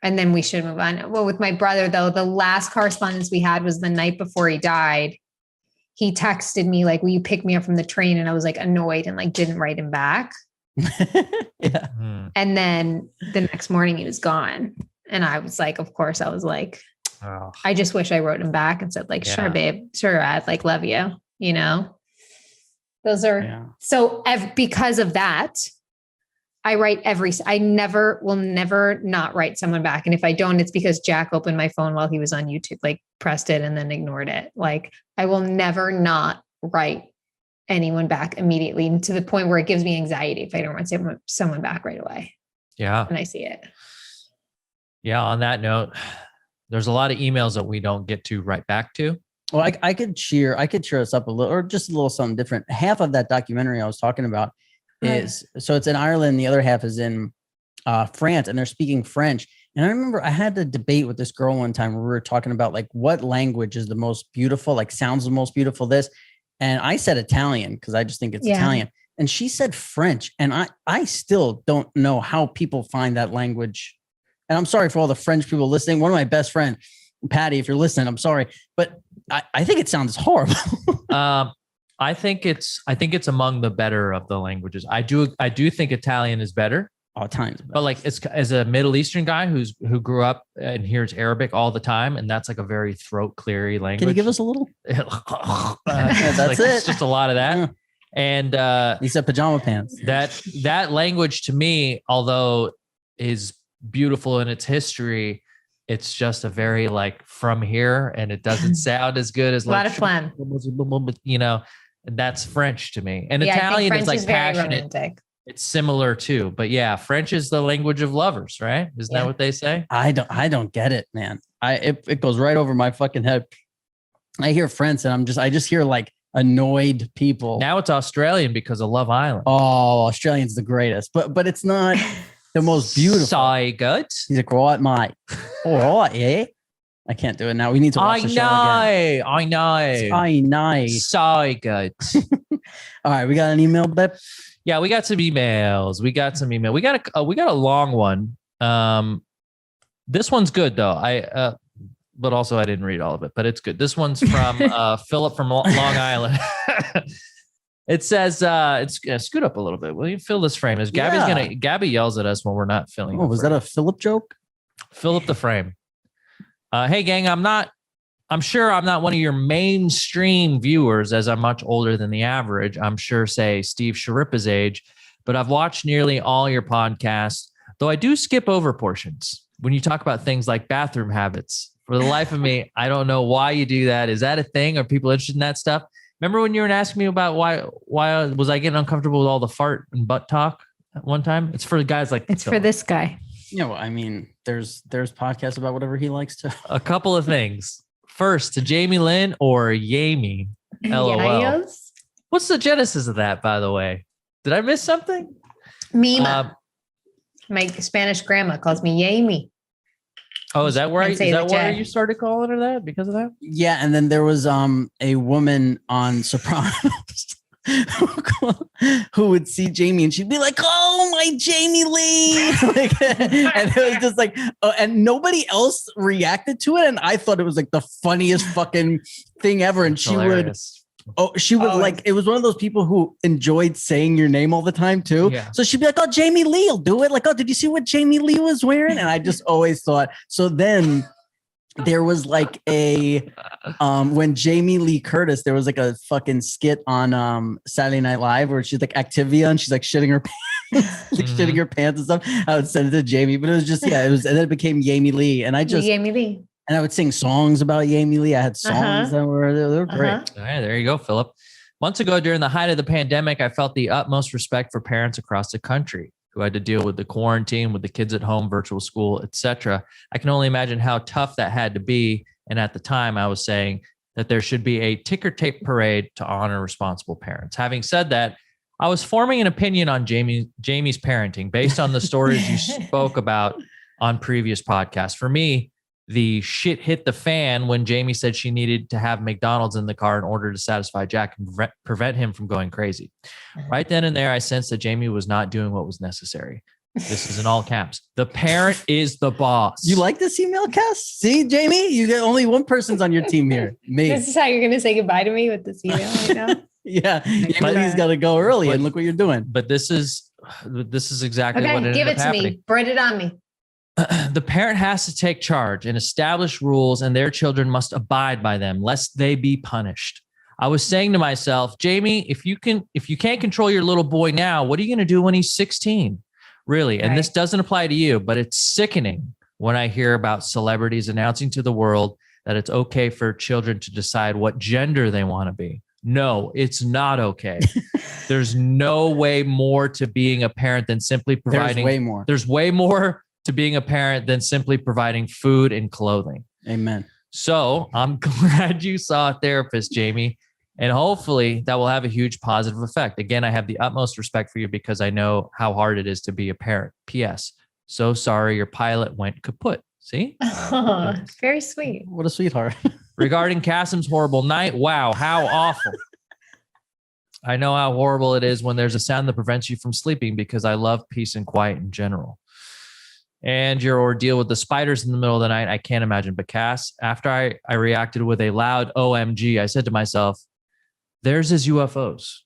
and then we should move on. Well, with my brother though, the last correspondence we had was the night before he died. He texted me like, will you pick me up from the train? And I was like annoyed and like, didn't write him back. Yeah. And then the next morning he was gone. And I was like, of course, I was like, oh. I just wish I wrote him back and said like, sure, babe, sure. I'd like, love you, those are, so because of that, I write I will never not write someone back. And if I don't, it's because Jack opened my phone while he was on YouTube, like pressed it and then ignored it. Like I will never not write anyone back immediately, to the point where it gives me anxiety if I don't write someone back right away. Yeah. And I see it. Yeah. On that note, there's a lot of emails that we don't get to write back to. Well, I could cheer us up a little, or just a little something different. Half of that documentary I was talking about so it's in Ireland. The other half is in France, and they're speaking French. And I remember I had a debate with this girl one time where we were talking about like what language is the most beautiful, like sounds the most beautiful, this. And I said Italian because I just think it's Italian. And she said French. And I still don't know how people find that language. And I'm sorry for all the French people listening. One of my best friends, Patty, if you're listening, I'm sorry. But I think it sounds horrible. I think it's among the better of the languages. I do think Italian is better. Oh, times. But like, it's as a Middle Eastern guy who grew up and hears Arabic all the time, and that's like a very throat cleary language. Can you give us a little? That's it. It's just a lot of that. Yeah. And he said pajama pants. That language to me, although is beautiful in its history, it's just a very like from here, and it doesn't sound as good as a lot of phlegm. You know, and that's French to me. And Yeah, Italian French is like is very passionate. romantic. It's similar too, but yeah, French is the language of lovers, right? Isn't that what they say? I don't get it, man. It goes right over my fucking head. I hear French and I just hear like annoyed people. Now it's Australian because of Love Island. Oh, Australian's the greatest, but it's not the most beautiful. So good. He's like, right, mate. All right, yeah. I can't do it now. We need to watch the show again. I know. So good. All right, we got an email, babe. Yeah, we got some emails. We got a long one. This one's good though. But also I didn't read all of it, but it's good. This one's from Philip from Long Island. It says, it's gonna scoot up a little bit. Will you fill this frame? As Gabby yells at us when we're not filling. Oh, was that a Philip joke? Fill up the frame. Hey gang, I'm sure I'm not one of your mainstream viewers, as I'm much older than the average. I'm sure, say, Steve Sharippa's age, but I've watched nearly all your podcasts, though I do skip over portions when you talk about things like bathroom habits. For the life of me, I don't know why you do that. Is that a thing? Are people interested in that stuff? Remember when you were asking me about why was I getting uncomfortable with all the fart and butt talk at one time? It's for guys like it's for this guy. Yeah, well, I mean, there's podcasts about whatever he likes to. A couple of things. First, to Jamie-Lynn or Yami, LOL. Yes. What's the genesis of that, by the way? Did I miss something? Meme. My Spanish grandma calls me Yami. Oh, is that why you started calling her that because of that? Yeah, and then there was a woman on Sopranos who would see Jamie and she'd be like, "Oh, my Jamie-Lynn!" Like, and it was just like, and nobody else reacted to it, and I thought it was like the funniest fucking thing ever. And she would like, it was one of those people who enjoyed saying your name all the time too. Yeah. So she'd be like, "Oh, Jamie-Lee will do it." Like, "Oh, did you see what Jamie-Lee was wearing?" And I just always thought. So then there was like a when Jamie Lee Curtis, there was like a fucking skit on Saturday Night Live where she's like Activia and she's like shitting her pants, like shitting her pants and stuff. I would send it to Jamie, but it was just and then it became Jamie Lee, and I just Jamie Lee. And I would sing songs about Jamie Lee. I had songs that were they were great. All right, there you go, Philip. Months ago, during the height of the pandemic, I felt the utmost respect for parents across the country who had to deal with the quarantine, with the kids at home, virtual school, etc. I can only imagine how tough that had to be. And at the time, I was saying that there should be a ticker tape parade to honor responsible parents. Having said that, I was forming an opinion on Jamie's parenting based on the stories you spoke about on previous podcasts. For me, the shit hit the fan when Jamie said she needed to have McDonald's in the car in order to satisfy Jack and prevent him from going crazy. Right then and there, I sensed that Jamie was not doing what was necessary. This is in all caps. The parent is the boss. You like this email, Cass? See, Jamie, you get only one person's on your team here. Me. This is how you're going to say goodbye to me with this email right now? Yeah. Jamie's got to go early and look what you're doing. But this is exactly what ended give up it to happening. me. Spread it on me. The parent has to take charge and establish rules, and their children must abide by them, lest they be punished. I was saying to myself, Jamie, if you can't control your little boy now, what are you going to do when he's 16? Really? And this doesn't apply to you, but it's sickening when I hear about celebrities announcing to the world that it's okay for children to decide what gender they want to be. No, it's not okay. There's no way more to being a parent than simply providing. There's way more to being a parent than simply providing food and clothing. Amen. So I'm glad you saw a therapist, Jamie, and hopefully that will have a huge positive effect. Again, I have the utmost respect for you because I know how hard it is to be a parent. P.S. So sorry your pilot went kaput. See? Oh, very sweet. What a sweetheart. Regarding Kasim's horrible night, wow, how awful. I know how horrible it is when there's a sound that prevents you from sleeping because I love peace and quiet in general. And your ordeal with the spiders in the middle of the night, I can't imagine. But Cass, after I reacted with a loud OMG, I said to myself, there's his UFOs.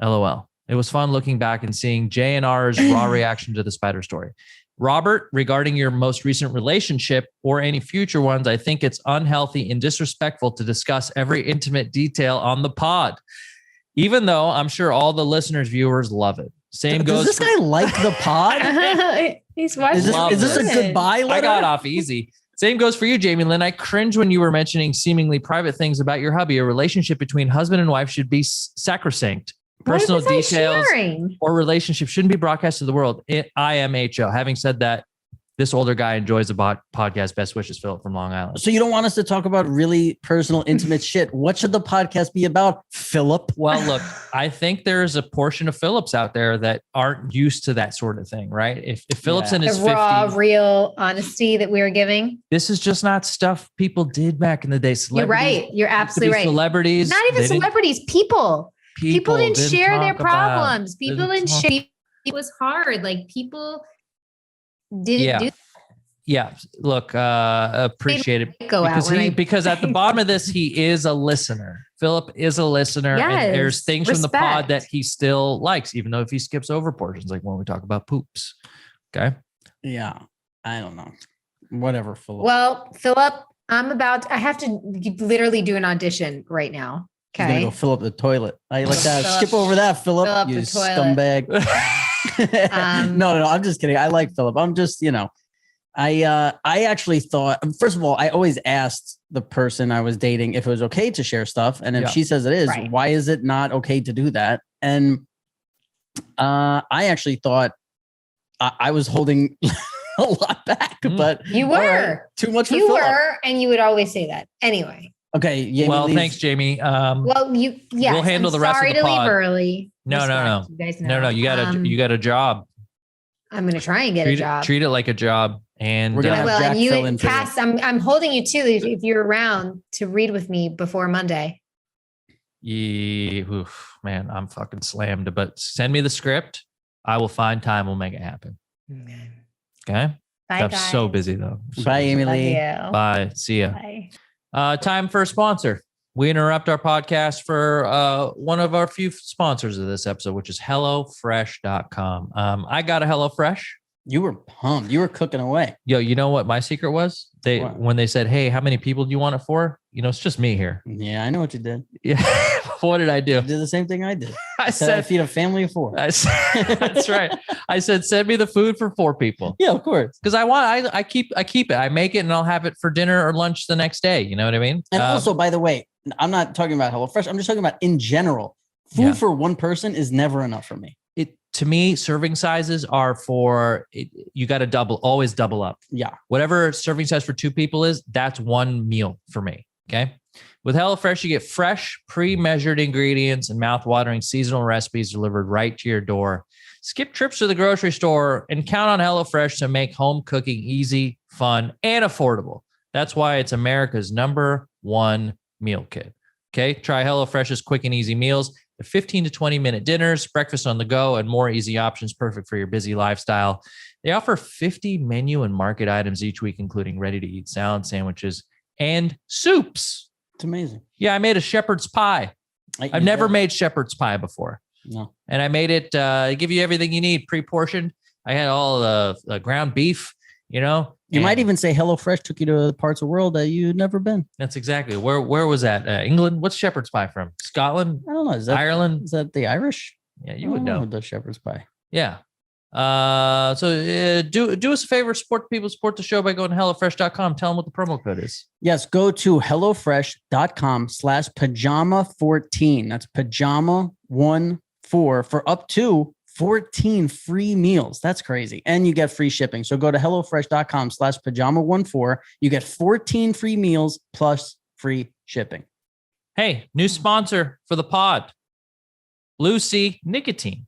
LOL. It was fun looking back and seeing JNR's raw reaction to the spider story. Robert, regarding your most recent relationship or any future ones, I think it's unhealthy and disrespectful to discuss every intimate detail on the pod. Even though I'm sure all the listeners, viewers love it. Same goes. Does this guy like the pod? He's watching. Is this a goodbye letter? I got off easy. Same goes for you, Jamie-Lynn. I cringe when you were mentioning seemingly private things about your hubby. A relationship between husband and wife should be sacrosanct. Personal details or relationship shouldn't be broadcast to the world. IMHO. Having said that, this older guy enjoys the podcast. Best wishes, Philip from Long Island. So you don't want us to talk about really personal, intimate shit. What should the podcast be about, Philip? Well, look, I think there's a portion of Phillips out there that aren't used to that sort of thing, right? If Phillips in his 50s, raw, real honesty that we were giving. This is just not stuff people did back in the day. You're right. You're absolutely right. Celebrities. Not even celebrities, people. People didn't share their problems. People didn't share. It was hard. Like people didn't do. Yeah. Look, appreciate it. Because at the bottom of this, he is a listener. Philip is a listener. Yes, and there's things from the pod respect. that he still likes, even though if he skips over portions, like when we talk about poops. Okay. Yeah. I don't know. Whatever, Philip. Well, Philip, I have to literally do an audition right now. He's gonna go fill up the toilet. I like that. Skip over that, Philip. You scumbag. No. I'm just kidding. I like Philip. I'm just, I actually thought, first of all, I always asked the person I was dating if it was okay to share stuff. And if she says it is, why is it not okay to do that? And I actually thought I was holding a lot back, but you were too much for you Philip. were, and you would always say that anyway. Okay. Thanks, Jamie. We'll handle the rest of the pod. Sorry to leave early. No. You guys know. You got a job. I'm going to try and get a job. Treat it like a job. And we're going to have Jack fill in for Cass, I'm holding you too if you're around to read with me before Monday. Man, I'm fucking slammed. But send me the script. I will find time. We'll make it happen. Okay. Bye, I'm guys. so busy though. Bye, Amy-Lee. Bye. See ya. Bye. Time for a sponsor. We interrupt our podcast for one of our few sponsors of this episode, which is HelloFresh.com. I got a HelloFresh. You were pumped. You were cooking away. Yo, you know what my secret was? When they said, "Hey, how many people do you want it for?" It's just me here. Yeah, I know what you did. Yeah. What did I do? You did the same thing I did. I said, I feed a family of 4. That's right. I said, send me the food for 4 people. Yeah, of course. Because I keep it. I make it and I'll have it for dinner or lunch the next day. You know what I mean? And also, by the way, I'm not talking about HelloFresh. I'm just talking about in general. Food for one person is never enough for me. To me, serving sizes are you got to always double up. Yeah. Whatever serving size for 2 people is, that's one meal for me. Okay. With HelloFresh, you get fresh, pre-measured ingredients and mouth-watering seasonal recipes delivered right to your door. Skip trips to the grocery store and count on HelloFresh to make home cooking easy, fun, and affordable. That's why it's America's #1 meal kit. Okay. Try HelloFresh's quick and easy meals. The 15 to 20 minute dinners, breakfast on the go, and more easy options perfect for your busy lifestyle. They offer 50 menu and market items each week, including ready-to-eat salad sandwiches and soups. It's amazing. Yeah, I made a shepherd's pie. I've never made shepherd's pie before. No. And I made it, give you everything you need, pre-portioned. I had all the ground beef, You might even say HelloFresh took you to parts of the world that you'd never been. That's exactly. Where was that? England? What's shepherd's pie from? Scotland? I don't know. Is that Ireland? Is that the Irish? Yeah, you would know. The shepherd's pie. Yeah. So do us a favor, support the people, support the show by going to HelloFresh.com. Tell them what the promo code is. Yes, go to HelloFresh.com/pajama14. That's pajama14 for up to 14 free meals. That's crazy. And you get free shipping. So go to HelloFresh.com/pajama14. You get 14 free meals plus free shipping. Hey, new sponsor for the pod. Lucy Nicotine.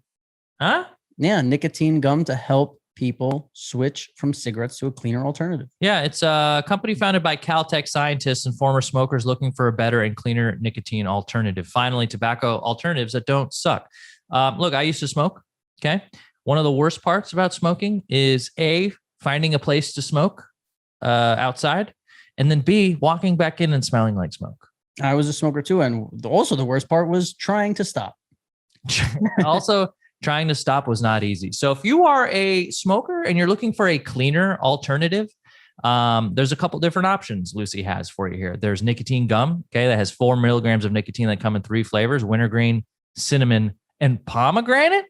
Huh? Yeah, nicotine gum to help people switch from cigarettes to a cleaner alternative. Yeah, it's a company founded by Caltech scientists and former smokers looking for a better and cleaner nicotine alternative. Finally, tobacco alternatives that don't suck. Look, I used to smoke. Okay. One of the worst parts about smoking is A, finding a place to smoke outside, and then B, walking back in and smelling like smoke. I was a smoker too. And also the worst part was trying to stop. Also, trying to stop was not easy. So if you are a smoker and you're looking for a cleaner alternative, there's a couple different options Lucy has for you here. There's nicotine gum. Okay. That has 4 milligrams of nicotine that come in 3 flavors: wintergreen, cinnamon, and pomegranate.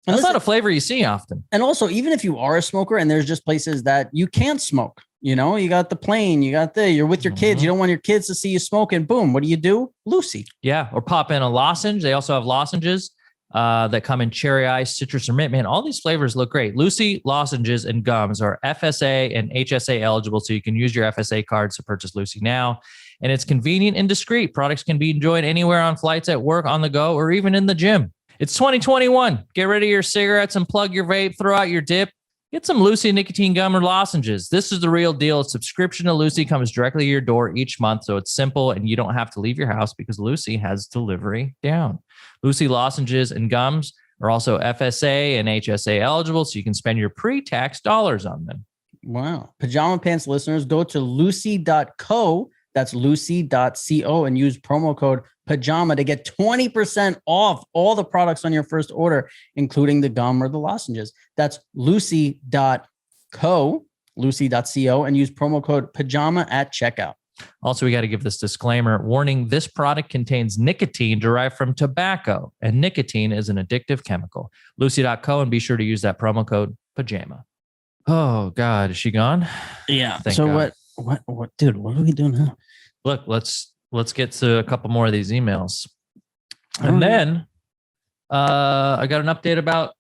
That's not a flavor you see often. And also, even if you are a smoker and there's just places that you can't smoke, you got the plane, you're with your kids. You don't want your kids to see you smoking. Boom. What do? Lucy. Yeah. Or pop in a lozenge. They also have lozenges that come in cherry ice, citrus, or mint. Man, all these flavors look great. Lucy lozenges and gums are FSA and HSA eligible, so you can use your FSA cards to purchase Lucy now. And it's convenient and discreet. Products can be enjoyed anywhere on flights, at work, on the go, or even in the gym. It's 2021. Get rid of your cigarettes and plug your vape. Throw out your dip. Get some Lucy nicotine gum or lozenges. This is the real deal. A subscription to Lucy comes directly to your door each month, so it's simple and you don't have to leave your house because Lucy has delivery down. Lucy lozenges and gums are also FSA and HSA eligible, so you can spend your pre-tax dollars on them. Wow. Pajama Pants listeners, go to lucy.co. That's lucy.co and use promo code Pajama to get 20% off all the products on your first order, including the gum or the lozenges. That's lucy.co, lucy.co, and use promo code Pajama at checkout. Also, we got to give this disclaimer. Warning, this product contains nicotine derived from tobacco, and nicotine is an addictive chemical. Lucy.co, and be sure to use that promo code Pajama. Oh, God. Is she gone? Yeah. Thank so God. What, dude, what are we doing now? Look, let's get to a couple more of these emails. And then I got an update about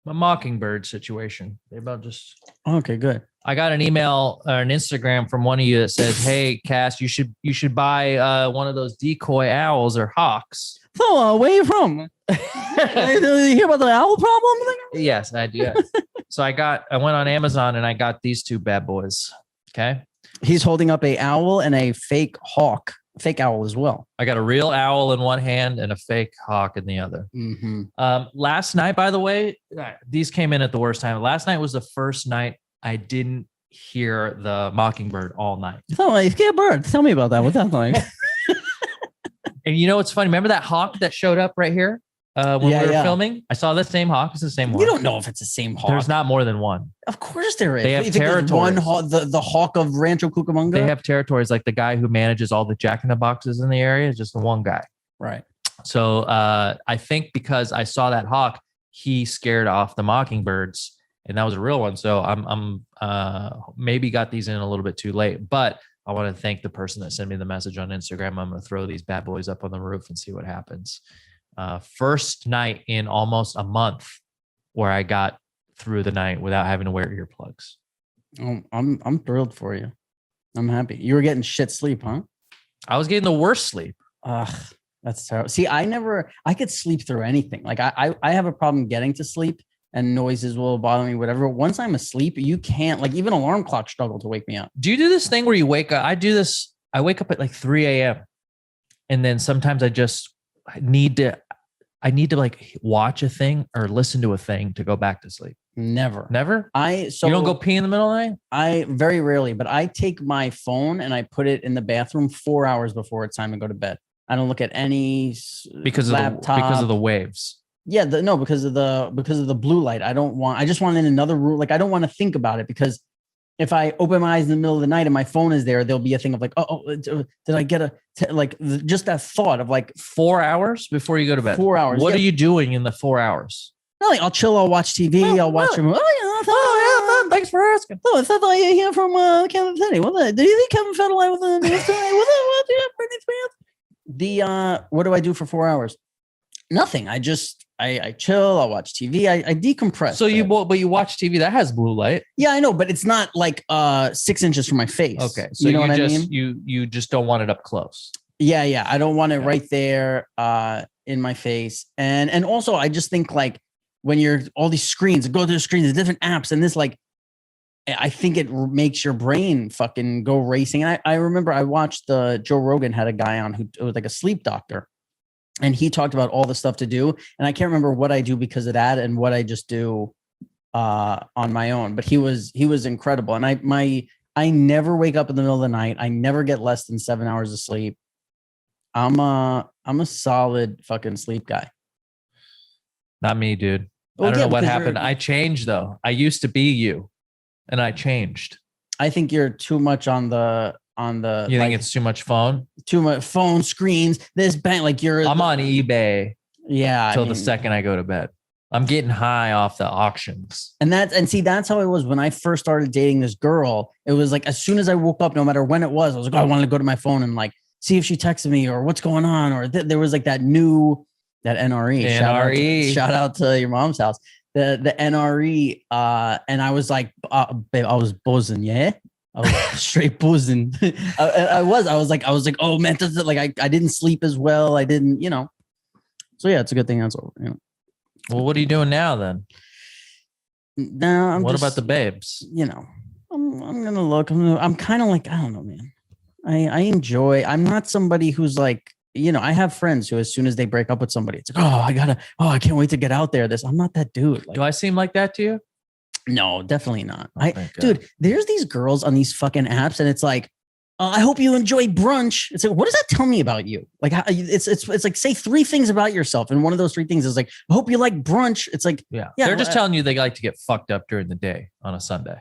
a mockingbird situation. They about just okay, good. I got an email or an Instagram from one of you that says, "Hey, Cass, you should buy one of those decoy owls or hawks." So where are you from? Did you hear about the owl problem? Yes, I do. Yes. So I went on Amazon and I got these two bad boys. Okay. He's holding up a owl and a fake hawk, fake owl as well. I got a real owl in one hand and a fake hawk in the other. Mm-hmm. Last night, by the way, these came in at the worst time. Last night was the first night I didn't hear the mockingbird all night. Oh, you scared bird. Tell me about that. What's that like? And you know what's funny? Remember that hawk that showed up right here when we were filming? I saw the same hawk. It's the same one. You don't know if it's the same hawk. There's not more than one. Of course there is. They have territories. One hawk, the hawk of Rancho Cucamonga? They have territories, like the guy who manages all the Jack-in-the-Boxes in the area is just the one guy. Right. So I think because I saw that hawk, he scared off the mockingbirds, and that was a real one. So I'm maybe got these in a little bit too late, but I want to thank the person that sent me the message on Instagram. I'm going to throw these bad boys up on the roof and see what happens. First night in almost a month where I got through the night without having to wear earplugs. Oh, I'm thrilled for you. I'm happy. You were getting shit sleep, huh? I was getting the worst sleep. Ugh, that's terrible. See, I could sleep through anything. Like I have a problem getting to sleep, and noises will bother me, whatever. Once I'm asleep, you can't, like, even alarm clocks struggle to wake me up. Do you do this thing where you wake up? I do this. I wake up at like 3 a.m. And then sometimes I need to like watch a thing or listen to a thing to go back to sleep. Never. You don't go pee in the middle of the night? I very rarely, but I take my phone and I put it in the bathroom 4 hours before it's time to go to bed. I don't look at any because of the waves. Yeah, because of the blue light. I just want in another room. Like, I don't want to think about it, because if I open my eyes in the middle of the night and my phone is there, there'll be a thing of like, did I get just that thought of like 4 hours before you go to bed. 4 hours. What are you doing in the 4 hours? No, like, I'll chill. I'll watch TV. I'll watch a movie. Thanks for asking. Oh, I thought I hear from Kevin Federline. Do you think Kevin Federline with the news today? What do I do for 4 hours? Nothing. I chill. I'll watch TV. I decompress. So you watch TV that has blue light. Yeah, I know, but it's not like 6 inches from my face. Okay, so you know what I mean? You just don't want it up close. Yeah. I don't want it right there in my face. And also, I just think, like, when you're all these screens, go to the screens, the different apps, and this, like, I think it makes your brain fucking go racing. And I remember I watched Joe Rogan had a guy on who was like a sleep doctor. And he talked about all the stuff to do. And I can't remember what I do because of that and what I just do on my own. But he was incredible. And I never wake up in the middle of the night. I never get less than 7 hours of sleep. I'm a solid fucking sleep guy. Not me, dude. I don't know what happened. I changed, though. I used to be you, and I changed. I think you're too much on the. You think it's too much phone? Too much phone screens. This bank, like you're. I'm on eBay. Yeah. Till the second I go to bed. I'm getting high off the auctions. See, that's how it was when I first started dating this girl. It was like, as soon as I woke up, no matter when it was, I was like, oh, I wanted to go to my phone and like see if she texted me or what's going on. Or there was like that NRE. Shout out to your mom's house. The NRE. And I was like, babe, I was buzzing. Yeah. I was straight buzzing. I was like, oh man, like I didn't sleep as well. I didn't, so yeah, it's a good thing that's over. Well, what are you doing now then? No, what about the babes? I'm gonna look. I'm kind of like, I don't know, man. I enjoy. I'm not somebody who's like, I have friends who, as soon as they break up with somebody, it's like, I can't wait to get out there. I'm not that dude. Like, do I seem like that to you? No, definitely not. Dude, there's these girls on these fucking apps, and it's like, I hope you enjoy brunch. It's like, what does that tell me about you? Like, it's like, say 3 things about yourself, and one of those 3 things is like, I hope you like brunch. It's like, yeah, they're just telling you they like to get fucked up during the day on a Sunday,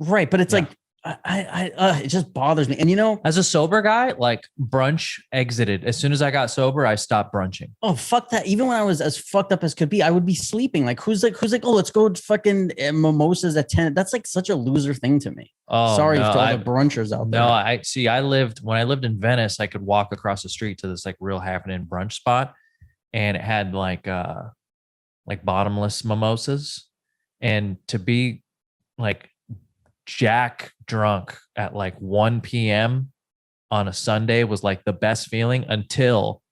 right? But it's like, it just bothers me. And as a sober guy, like brunch exited. As soon as I got sober, I stopped brunching. Oh, fuck that. Even when I was as fucked up as could be, I would be sleeping. Like, who's like, oh, let's go fucking mimosas at 10. That's like such a loser thing to me. Oh, sorry to all the brunchers out there. No, when I lived in Venice, I could walk across the street to this like real happening brunch spot, and it had like bottomless mimosas, and to be like jack drunk at like 1 p.m. on a Sunday was like the best feeling until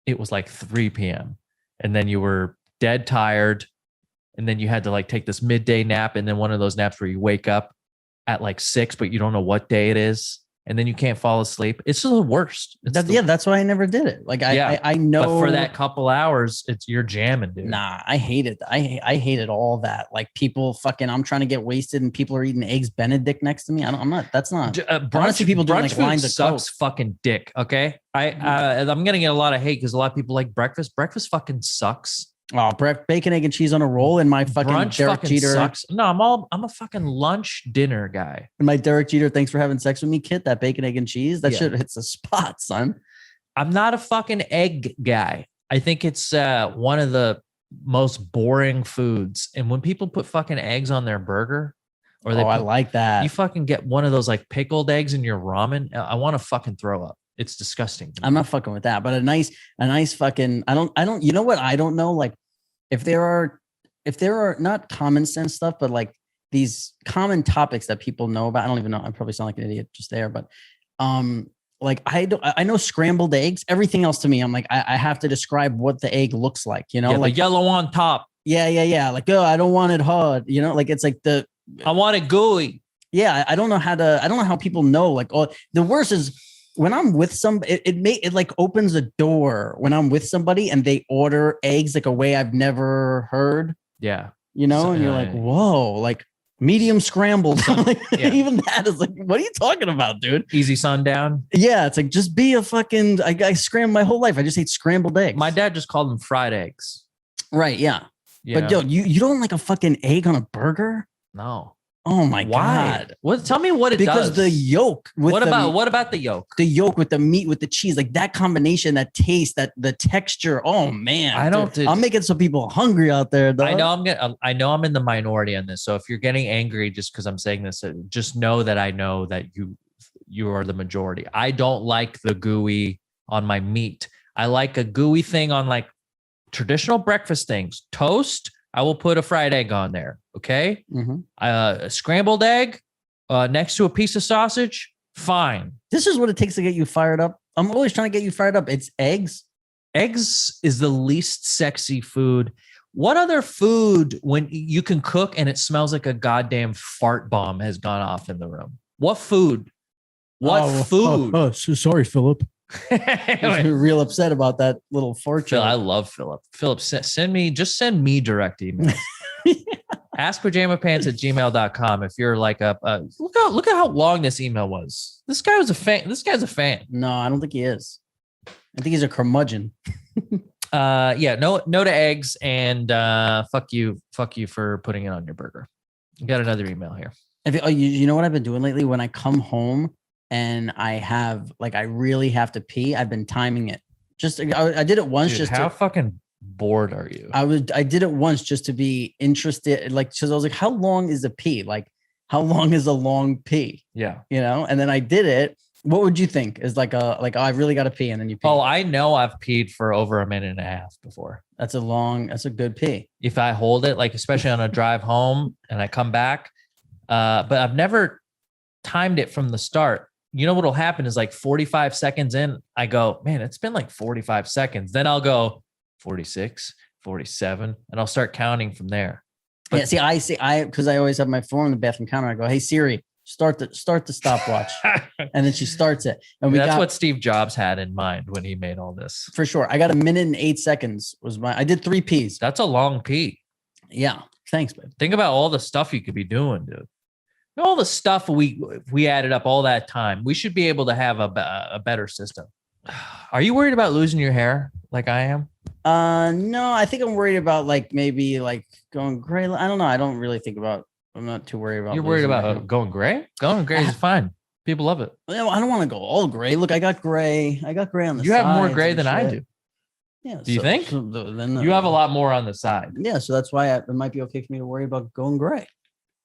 it was like 3 p.m. and then you were dead tired, and then you had to like take this midday nap, and then one of those naps where you wake up at like 6 but you don't know what day it is, and then you can't fall asleep. It's the worst. That's why I never did it. Like I know, but for that couple hours, you're jamming, dude. Nah, I hate it. I hated all that. Like people fucking, I'm trying to get wasted and people are eating eggs Benedict next to me. I'm not. That's not. Brunch, I want to see people doing like lines of sucks fucking dick. Okay, I'm gonna get a lot of hate because a lot of people like breakfast. Breakfast fucking sucks. Oh, bacon, egg, and cheese on a roll in my fucking brunch Derek fucking Jeter. Sucks. No, I'm a fucking lunch dinner guy. And my Derek Jeter, thanks for having sex with me, kit. That bacon, egg, and cheese. That shit hits the spot, son. I'm not a fucking egg guy. I think it's one of the most boring foods. And when people put fucking eggs on their burger, I like that. You fucking get one of those like pickled eggs in your ramen. I want to fucking throw up. It's disgusting. I'm not fucking with that, but a nice fucking, I don't, you know what? I don't know. Like if there are not common sense stuff, but like these common topics that people know about, I don't even know. I probably sound like an idiot just there, but, like I know scrambled eggs, everything else to me, I'm like, I have to describe what the egg looks like, like the yellow on top. Yeah. Like, oh, I don't want it hard, like it's like I want it gooey. Yeah. I don't know how people know, like, oh, the worst is, when I'm with it like opens a door when I'm with somebody and they order eggs like a way I've never heard. Yeah. And you're like, whoa, like medium scrambled. Even that is like, what are you talking about, dude? Easy sundown. Yeah. It's like, just be a fucking, I scrambled my whole life. I just ate scrambled eggs. My dad just called them fried eggs. Right. Yeah. But yo, you don't like a fucking egg on a burger? No. Oh my God. Tell me what it does. Because the yolk. What about the yolk? The yolk with the meat, with the cheese, like that combination, that taste, that the texture. Oh man. I'm making some people hungry out there though. I know I'm in the minority on this. So if you're getting angry just because I'm saying this, just know that I know that you are the majority. I don't like the gooey on my meat. I like a gooey thing on like traditional breakfast things. Toast, I will put a fried egg on there. Okay. Mm-hmm. A scrambled egg next to a piece of sausage. Fine. This is what it takes to get you fired up. I'm always trying to get you fired up. It's eggs. Eggs is the least sexy food. What other food when you can cook and it smells like a goddamn fart bomb has gone off in the room? What food? Oh, so sorry, Philip. I'm real upset about that little fortune. I love Philip. Philip, send me direct emails. AskPajamaPants@gmail.com. If you're like look at how long this email was. This guy's a fan. No, I don't think he is. I think he's a curmudgeon. No to eggs, and fuck you for putting it on your burger. You got another email here. You know what I've been doing lately? When I come home and I really have to pee, I've been timing it. I did it once. Dude, how fucking bored are you? I did it once just to be interested. Like, cause I was like, how long is a pee? Like, how long is a long pee? Yeah. You know? And then I did it. What would you think is like oh, I really got to pee. And then you pee. Oh, I know I've peed for over a minute and a half before. That's a good pee. If I hold it, like, especially on a drive home and I come back, but I've never timed it from the start. You know, what'll happen is like 45 seconds in, I go, man, it's been like 45 seconds. Then I'll go 46, 47, and I'll start counting from there. But yeah, because I always have my phone in the bathroom counter. I go, hey Siri, start the stopwatch. And then she starts it. And that's what Steve Jobs had in mind when he made all this. For sure. I got 1 minute and 8 seconds I did 3 pees. That's a long pee. Yeah. Thanks, babe. Think about all the stuff you could be doing, dude. All the stuff we added up all that time. We should be able to have a better system. Are you worried about losing your hair like I am? No, I think I'm worried about like maybe like going gray. I don't know. I don't really think about. I'm not too worried about. You're worried about going gray? Going gray is fine. People love it. Well, I don't want to go all gray. Look, I got gray. I got gray on the side. You have more gray than I do. Yeah. Do you think? Then you have a lot more on the side. Yeah. So that's why it might be okay for me to worry about going gray.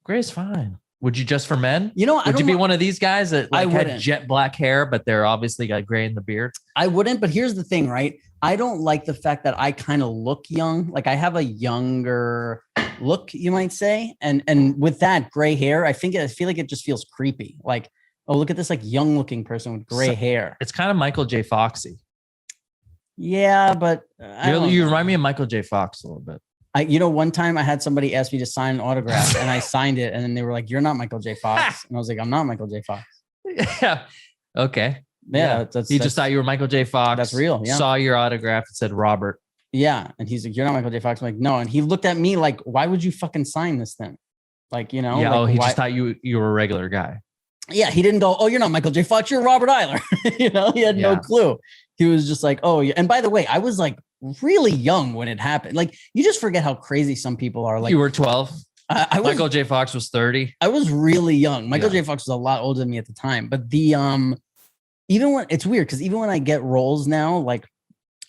Gray is fine. Would you just for men? You know, would you be one of these guys that like had wouldn't. jet black hair, but they're obviously got gray in the beard? I wouldn't, but here's the thing, right? I don't like the fact that I kind of look young. Like I have a younger look, you might say. And with that gray hair, I feel like it just feels creepy. Like, oh, look at this like young looking person with gray hair. It's kind of Michael J. Foxy. Yeah, but you remind me of Michael J. Fox a little bit. One time I had somebody ask me to sign an autograph and I signed it. And then they were like, you're not Michael J. Fox. And I was like, I'm not Michael J. Fox. Yeah. Okay. Yeah. He just thought you were Michael J. Fox. That's real. Yeah. Saw your autograph and said Robert. Yeah. And he's like, you're not Michael J. Fox. I'm like, no. And he looked at me like, why would you fucking sign this thing? Like, Yeah. Like, he just thought you were a regular guy. Yeah. He didn't go, oh, you're not Michael J. Fox. You're Robert Eiler. He had no clue. He was just like, oh, yeah. And by the way, I was like really young when it happened. Like, you just forget how crazy some people are. Like, you were 12. Michael J. Fox was 30. I was really young. Michael J. Fox was a lot older than me at the time. But even when it's weird, because even when I get roles now, like,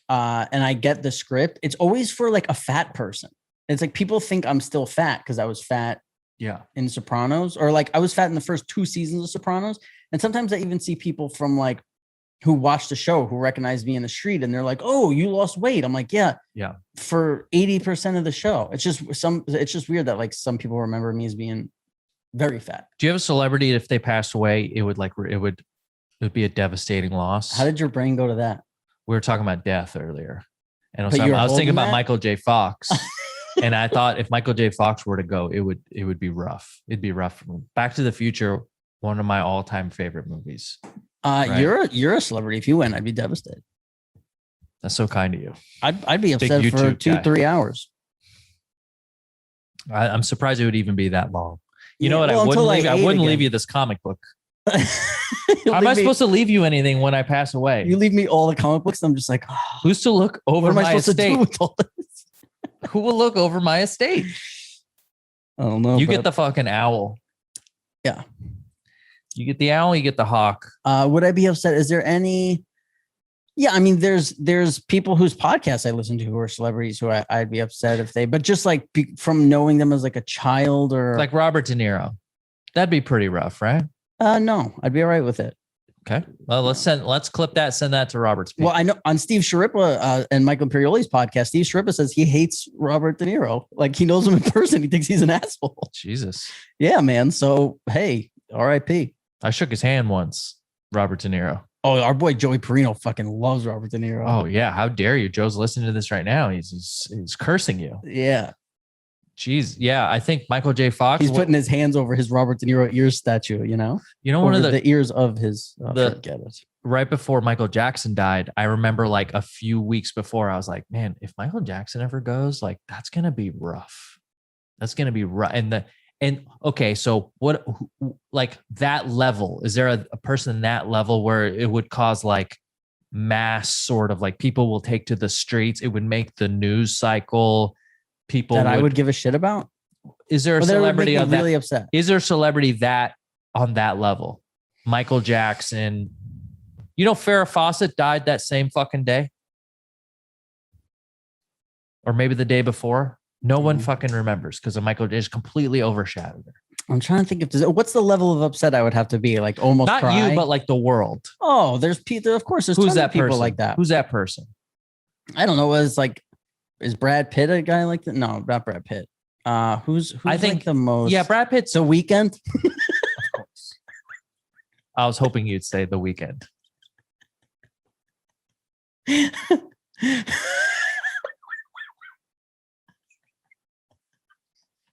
and I get the script, it's always for like a fat person. It's like people think I'm still fat because I was fat. Yeah. In Sopranos, or like I was fat in the first 2 seasons of Sopranos. And sometimes I even see people from like who watch the show who recognize me in the street and they're like, oh, you lost weight. I'm like, yeah. For 80% of the show. It's just weird that like some people remember me as being very fat. Do you have a celebrity if they passed away, it would be a devastating loss? How did your brain go to that? We were talking about death earlier. And I was thinking about Michael J. Fox. And I thought if Michael J. Fox were to go, it would be rough. It'd be rough. Back to the Future, one of my all-time favorite movies. Right? You're a celebrity. If you went, I'd be devastated. That's so kind of you. I'd be upset for 2-3 hours. I'm surprised it would even be that long. You know what? Well, I wouldn't leave you this comic book. How am I supposed to leave you anything when I pass away? You leave me all the comic books. And I'm just like, oh, who's to look over my estate? Who will look over my estate? I don't know. You get the fucking owl. Yeah. You get the owl, you get the hawk. Would I be upset? Is there any? Yeah, I mean, there's people whose podcasts I listen to who are celebrities who I'd be upset if but just like from knowing them as like a child or like Robert De Niro. That'd be pretty rough, right? No, I'd be all right with it. Okay. Well, let's clip that, send that to Robert's people. Well, I know on Steve Sciarippa and Michael Imperioli's podcast, Steve Sciarippa says he hates Robert De Niro. Like he knows him in person. He thinks he's an asshole. Jesus. Yeah, man. So, hey, R.I.P. I shook his hand once, Robert De Niro. Oh, our boy Joey Perino fucking loves Robert De Niro. Oh, yeah. How dare you? Joe's listening to this right now. He's cursing you. Yeah. Jeez. Yeah. I think Michael J. Fox. He's putting his hands over his Robert De Niro ears statue, one of the ears of his. Forget it. Right before Michael Jackson died, I remember like a few weeks before, I was like, man, if Michael Jackson ever goes, like that's going to be rough. That's going to be rough. And okay, so what, like that level, is there a person in that level where it would cause like mass sort of like people will take to the streets? It would make the news cycle. People that I would give a shit about. Is there a celebrity on that? Really upset. Is there a celebrity that on that level? Michael Jackson. Farrah Fawcett died that same fucking day. or maybe the day before. No one fucking remembers because Michael just completely overshadowed her. I'm trying to think what's the level of upset I would have to be, like almost not cry? You, but like the world. Oh, there's Peter. Of course, there's who's that people person? like that. Who's that person? I don't know. Is Brad Pitt a guy like that? No, not Brad Pitt. Who's I think like the most? Yeah, Brad Pitt's The Weeknd. Of course. I was hoping you'd say The Weeknd.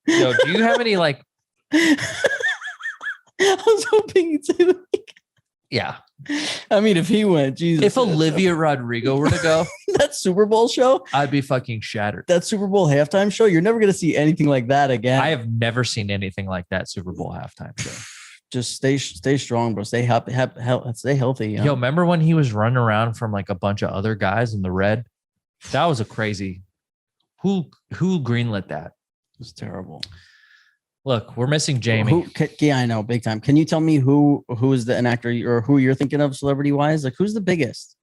Yo, do you have any like? I was hoping you'd say The Weeknd. Yeah. I mean, if he went, Jesus. If Olivia Rodrigo were to go, that Super Bowl show, I'd be fucking shattered. That Super Bowl halftime show, you're never going to see anything like that again. I have never seen anything like that Super Bowl halftime show. Just stay strong, bro. Stay happy, stay healthy. You know? Yo, remember when he was running around from like a bunch of other guys in the red? That was a crazy. Who greenlit that? It was terrible. Look, we're missing Jamie. Yeah, I know, big time. Can you tell me who is an actor or who you're thinking of celebrity wise? Like, who's the biggest?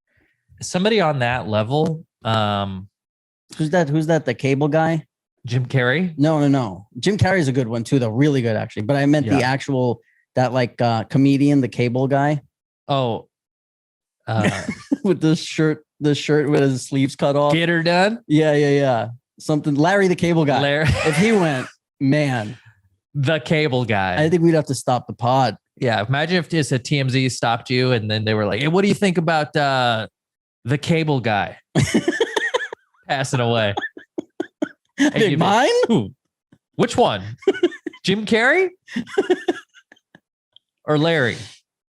Somebody on that level. Who's that? The cable guy? Jim Carrey? No. Jim Carrey's a good one too, though. Really good, actually. But I meant the actual comedian, the cable guy. Oh, with the shirt with his sleeves cut off. Get her done. Yeah. Something. Larry the Cable Guy. Larry. If he went, man. The Cable Guy. I think we'd have to stop the pod. Yeah. Imagine if just a TMZ stopped you and then they were like, hey, what do you think about the Cable Guy passing away? Hey, mine? Who? Which one? Jim Carrey? Or Larry?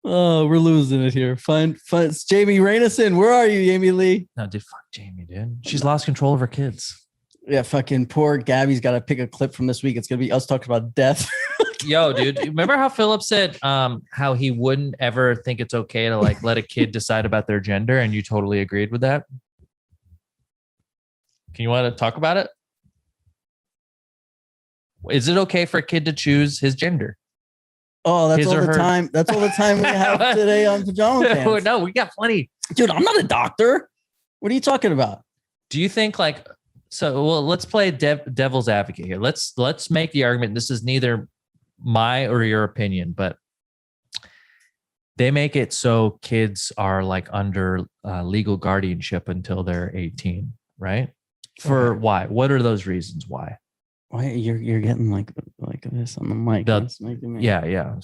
Oh, we're losing it here. Fine. It's Jamie Rainison. Where are you, Jamie-Lynn? No, dude, fuck Jamie, dude. She's lost control of her kids. Yeah, fucking poor Gabby's got to pick a clip from this week. It's going to be us talking about death. Yo, dude, remember how Philip said how he wouldn't ever think it's okay to like let a kid decide about their gender, and you totally agreed with that? Can you want to talk about it? Is it okay for a kid to choose his gender? Oh, that's all the time. That's all the time we have today on Pajama Pants. No, we got plenty. Dude, I'm not a doctor. What are you talking about? Do you think let's play devil's advocate here. Let's make the argument. This is neither my or your opinion, but they make it so kids are like under legal guardianship until they're 18, right? For why? What are those reasons? Why? Why you're getting like this on the mic? Yeah. I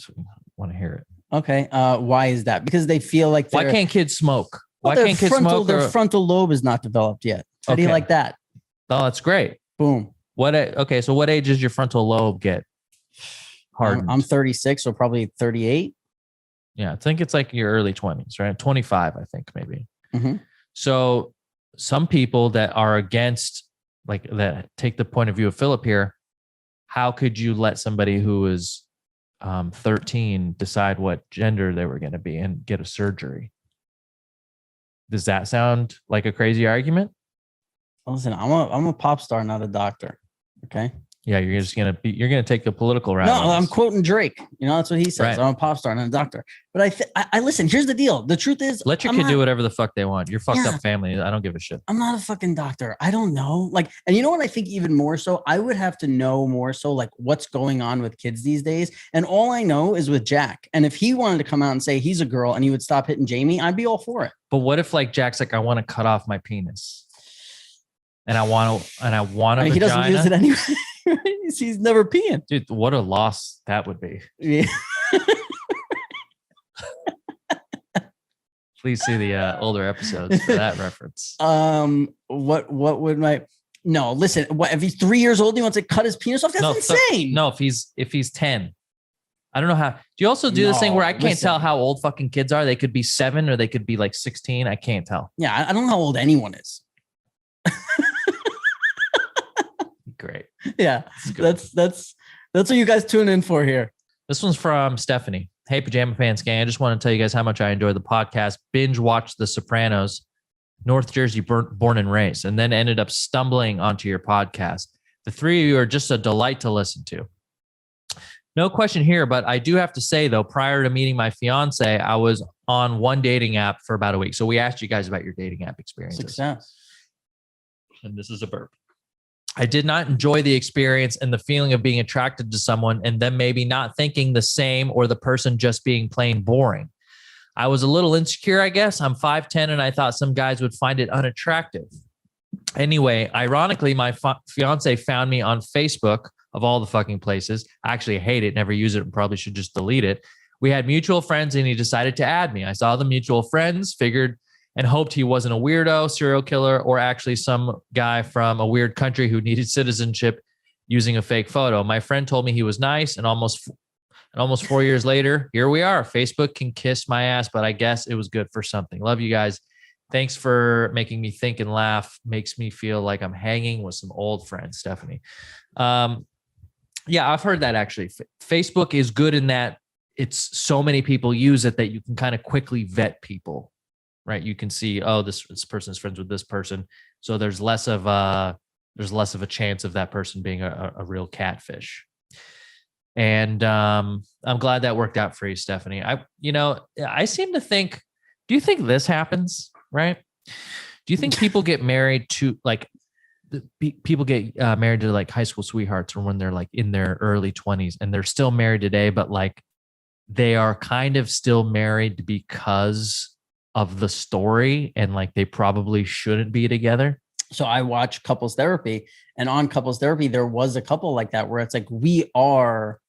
want to hear it. Okay. Why is that? Because they feel like why can't kids smoke? Why can't kids smoke? Their frontal lobe is not developed yet. How do you like that? Oh, that's great. Boom. So what age does your frontal lobe get hardened? I'm 36, so probably 38. Yeah, I think it's like your early 20s, right? 25, I think maybe. Mm-hmm. So some people that are against, like that take the point of view of Philip here, how could you let somebody who is 13 decide what gender they were going to be and get a surgery? Does that sound like a crazy argument? Listen, I'm a pop star, not a doctor. Okay. Yeah, you're gonna take the political route. No, I'm quoting Drake. You know, that's what he says. Right. I'm a pop star, not a doctor. But I listen. Here's the deal. The truth is, let your kid do whatever the fuck they want. You're fucked up family. I don't give a shit. I'm not a fucking doctor. I don't know. Like, and you know what I think even more so? I would have to know more so like what's going on with kids these days. And all I know is with Jack. And if he wanted to come out and say he's a girl and he would stop hitting Jamie, I'd be all for it. But what if like Jack's like, I want to cut off my penis, and I want a he vagina. Doesn't use it anyway. He's never peeing. Dude, what a loss that would be. Yeah. Please see the older episodes for that reference. What would my no listen? What if he's 3 years old and he wants to cut his penis off? That's insane. No, if he's 10. I don't know how. Do you also do this thing where I can't tell how old fucking kids are? They could be 7 or they could be like 16. I can't tell. Yeah, I don't know how old anyone is. Great. Yeah, that's what you guys tune in for here. This one's from Stephanie. Hey, Pajama Pants gang. I just want to tell you guys how much I enjoy the podcast. Binge watched The Sopranos, North Jersey born and raised, and then ended up stumbling onto your podcast. The three of you are just a delight to listen to. No question here, but I do have to say, though, prior to meeting my fiance, I was on one dating app for about a week. So we asked you guys about your dating app experiences. Success. And this is a burp. I did not enjoy the experience and the feeling of being attracted to someone and then maybe not thinking the same or the person just being plain boring. I was a little insecure, I guess. I'm 5'10", and I thought some guys would find it unattractive. Anyway, ironically, my fiance found me on Facebook, of all the fucking places. I actually hate it, never use it, and probably should just delete it. We had mutual friends, and he decided to add me. I saw the mutual friends, figured and hoped he wasn't a weirdo, serial killer, or actually some guy from a weird country who needed citizenship using a fake photo. My friend told me he was nice, and almost 4 years later, here we are. Facebook can kiss my ass, but I guess it was good for something. Love you guys. Thanks for making me think and laugh. Makes me feel like I'm hanging with some old friends, Stephanie. Yeah, I've heard that actually. Facebook is good in that it's so many people use it that you can kind of quickly vet people, right? You can see, oh, this person is friends with this person. So there's less of a chance of that person being a real catfish. And I'm glad that worked out for you, Stephanie. I seem to think, do you think this happens, right? Do you think people get married to people get married to like high school sweethearts or when they're like in their early 20s and they're still married today, but like they are kind of still married because of the story and like they probably shouldn't be together? So I watch couples therapy, and on couples therapy, there was a couple like that where it's like, they were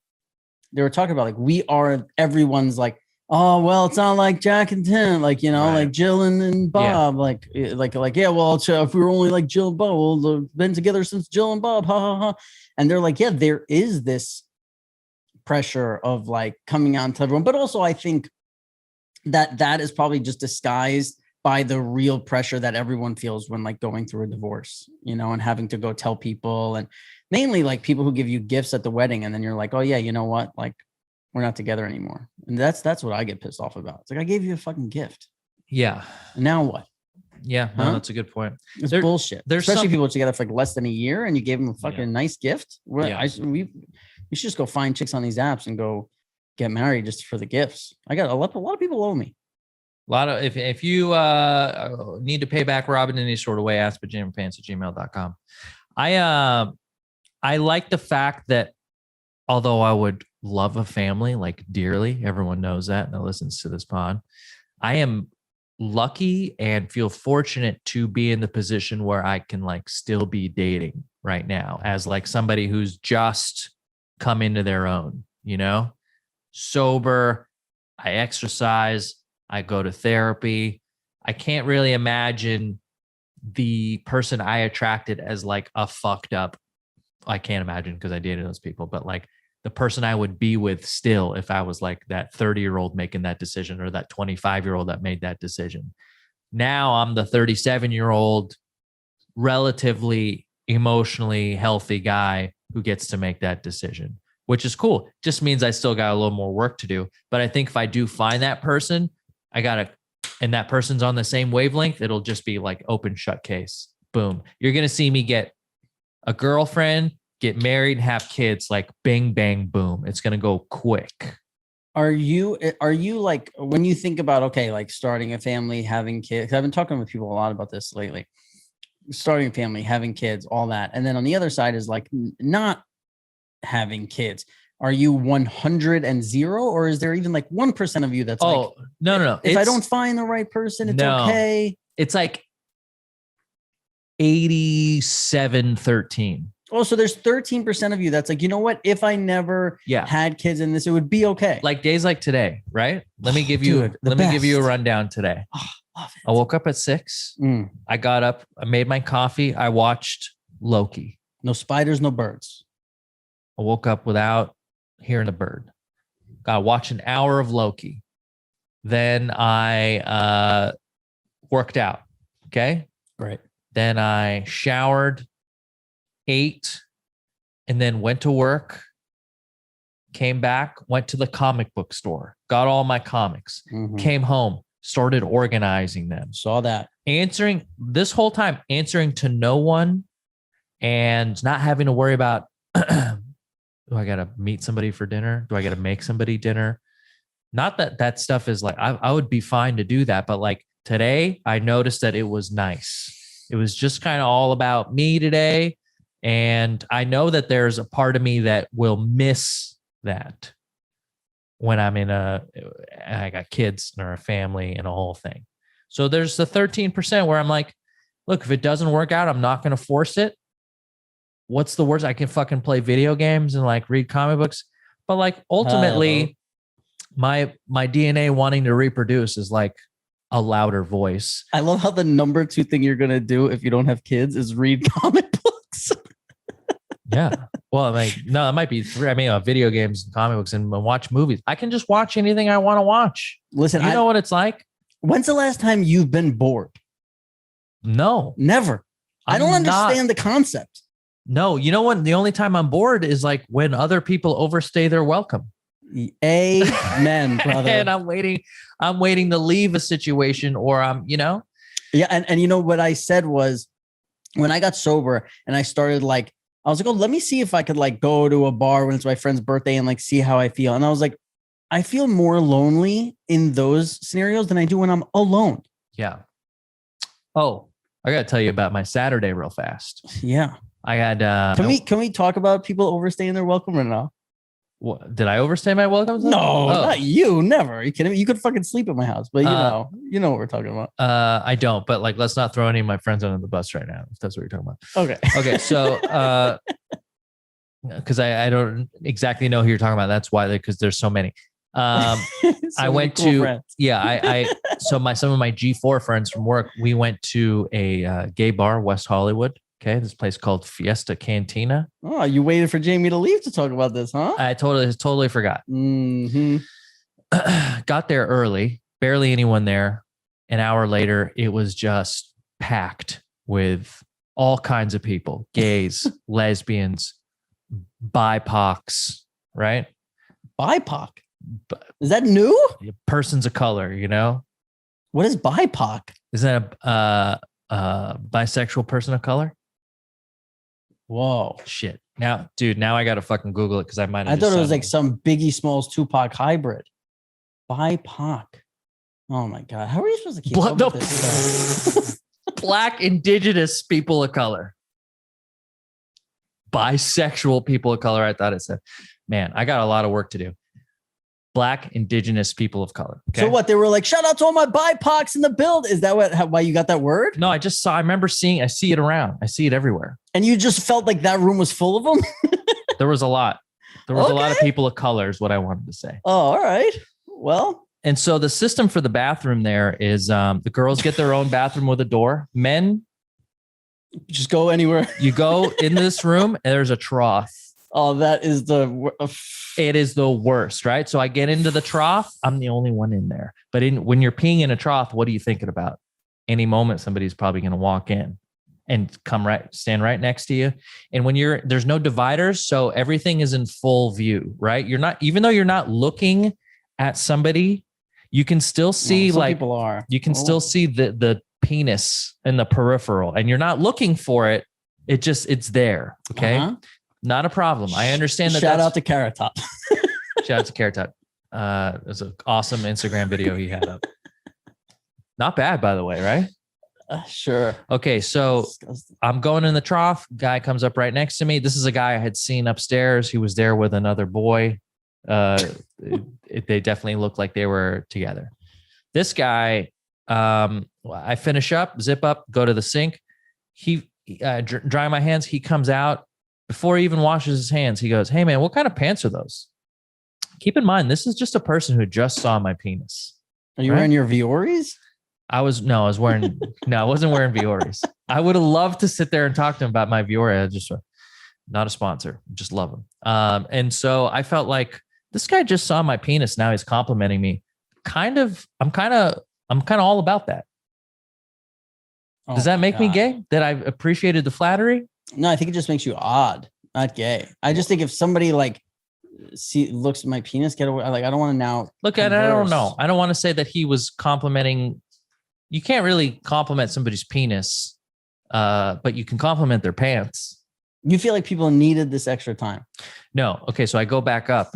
talking about like, we are, everyone's like, oh, well, it's not like Jack and Tim, like, you know, right. Like Jill and Bob, yeah. like, yeah, well, if we were only like Jill and Bob, we'll been together since Jill and Bob, ha, ha, ha. And they're like, yeah, there is this pressure of like coming on to everyone. But also I think that is probably just disguised by the real pressure that everyone feels when like going through a divorce, you know, and having to go tell people, and mainly like people who give you gifts at the wedding. And then you're like, oh yeah, you know what? Like, we're not together anymore. And that's what I get pissed off about. It's like, I gave you a fucking gift. Yeah. And now what? Yeah. No, that's a good point. It's bullshit. Especially people together for like less than a year and you gave them a fucking nice gift. We should just go find chicks on these apps and go get married just for the gifts. I got a lot of people owe me. A lot of, if you need to pay back Robin in any sort of way, ask pajamapants@gmail.com. I like the fact that although I would love a family like dearly, everyone knows that and that listens to this pod, I am lucky and feel fortunate to be in the position where I can like still be dating right now as like somebody who's just come into their own, you know, sober. I exercise, I go to therapy. I can't really imagine the person I attracted as like a fucked up. I can't imagine because I dated those people, but like the person I would be with still, if I was like that 30-year-old making that decision or that 25-year-old that made that decision. Now I'm the 37-year-old, relatively emotionally healthy guy who gets to make that decision, which is cool. Just means I still got a little more work to do. But I think if I do find that person, and that person's on the same wavelength, it'll just be like open shut case. Boom. You're going to see me get a girlfriend, get married, have kids, like bang, bang, boom. It's going to go quick. Are you like, when you think about, okay, like starting a family, having kids, I've been talking with people a lot about this lately, starting a family, having kids, all that. And then on the other side is like not having kids. Are you 100 and 0, or is there even like 1% of you that's like, no. If I don't find the right person, it's okay. It's like 87-13. Oh, so there's 13% of you that's like, you know what? If I never had kids in this, it would be okay. Like days like today, right? Let me give you a rundown today. Oh, love it. I woke up at 6. I got up, I made my coffee. I watched Loki. No spiders, no birds. I woke up without hearing a bird. Got to watch an hour of Loki. Then I worked out. Okay. Right. Then I showered, ate, and then went to work, came back, went to the comic book store, got all my comics, came home, started organizing them. Saw that. Answering this whole time, answering to no one and not having to worry about, do I got to meet somebody for dinner? Do I got to make somebody dinner? Not that stuff is like, I would be fine to do that. But like today, I noticed that it was nice. It was just kind of all about me today. And I know that there's a part of me that will miss that when I got kids or a family and a whole thing. So there's the 13% where I'm like, look, if it doesn't work out, I'm not going to force it. What's the worst? I can fucking play video games and like read comic books. But like ultimately, my DNA wanting to reproduce is like a louder voice. I love how the number 2 thing you're going to do if you don't have kids is read comic books. Yeah. Well, like, no, it might be 3. I mean, video games, comic books, and watch movies. I can just watch anything I want to watch. Listen, you know what it's like? When's the last time you've been bored? No. Never. I don't understand the concept. No, you know what? The only time I'm bored is like when other people overstay their welcome. Amen, brother. And I'm waiting to leave a situation, or Yeah. And you know what I said was, when I got sober and I started like, I was like, oh, let me see if I could like go to a bar when it's my friend's birthday and like see how I feel. And I was like, I feel more lonely in those scenarios than I do when I'm alone. Yeah. Oh, I got to tell you about my Saturday real fast. Yeah. I had. Can we talk about people overstaying their welcome or no? What, did I overstay my welcome? No, not you. Never. Are you kidding me? You could fucking sleep at my house, but you know what we're talking about. I don't, but like, let's not throw any of my friends under the bus right now, if that's what you're talking about. Okay. Okay. So, because I don't exactly know who you're talking about. That's why, because there's so many. I went cool to, friends. some of my G4 friends from work, we went to a gay bar, West Hollywood. Okay. This place called Fiesta Cantina. Oh, you waited for Jamie to leave to talk about this, huh? I totally forgot. Mm-hmm. Got there early, barely anyone there. An hour later, it was just packed with all kinds of people, gays, lesbians, BIPOCs, right? BIPOC. Is that new? Persons of color, What is BIPOC? Is that a bisexual person of color? Whoa. Shit. Now I got to fucking Google it because I might have. I thought it was like some Biggie Smalls Tupac hybrid. BIPOC. Oh my God. How are you supposed to keep up with this? Black indigenous people of color. Bisexual people of color. I thought it said, man, I got a lot of work to do. Black indigenous people of color. Okay? So what? They were like, shout out to all my BIPOCs in the build. Is that why you got that word? No, I remember I see it around. I see it everywhere. And you just felt like that room was full of them? There was a lot. There was a lot of people of color is what I wanted to say. Oh, all right. Well. And so the system for the bathroom there is the girls get their own bathroom with a door. Men. Just go anywhere. You go in this room and there's a trough. Oh, that is it is the worst, right? So I get into the trough. I'm the only one in there. But when you're peeing in a trough, what are you thinking about? Any moment, somebody's probably going to walk in and stand right next to you. And there's no dividers. So everything is in full view, right? Even though you're not looking at somebody, you can still see people are. You can still see the penis in the peripheral and you're not looking for it. It's there. Okay. Uh-huh. Not a problem. I understand that. Shout out to Carrot Top. Shout out to Carrot Top. It was an awesome Instagram video he had up. Not bad, by the way, right? Sure. Okay, so I'm going in the trough. Guy comes up right next to me. This is a guy I had seen upstairs. He was there with another boy. They definitely looked like they were together. This guy, I finish up, zip up, go to the sink. He dry my hands. He comes out. Before he even washes his hands, he goes, "Hey man, what kind of pants are those?" Keep in mind, this is just a person who just saw my penis. Are you wearing your Vioris? I wasn't wearing Vioris. I would have loved to sit there and talk to him about my Viore. I just not a sponsor, just love him. And so I felt like this guy just saw my penis. Now he's complimenting me. I'm kind of all about that. Does that make me gay? That I've appreciated the flattery? No, I think it just makes you odd, not gay. I just think if somebody looks at my penis, get away. Like, I don't want to now look at it. I don't know. I don't want to say that he was complimenting. You can't really compliment somebody's penis, but you can compliment their pants. You feel like people needed this extra time. No. Okay. So I go back up.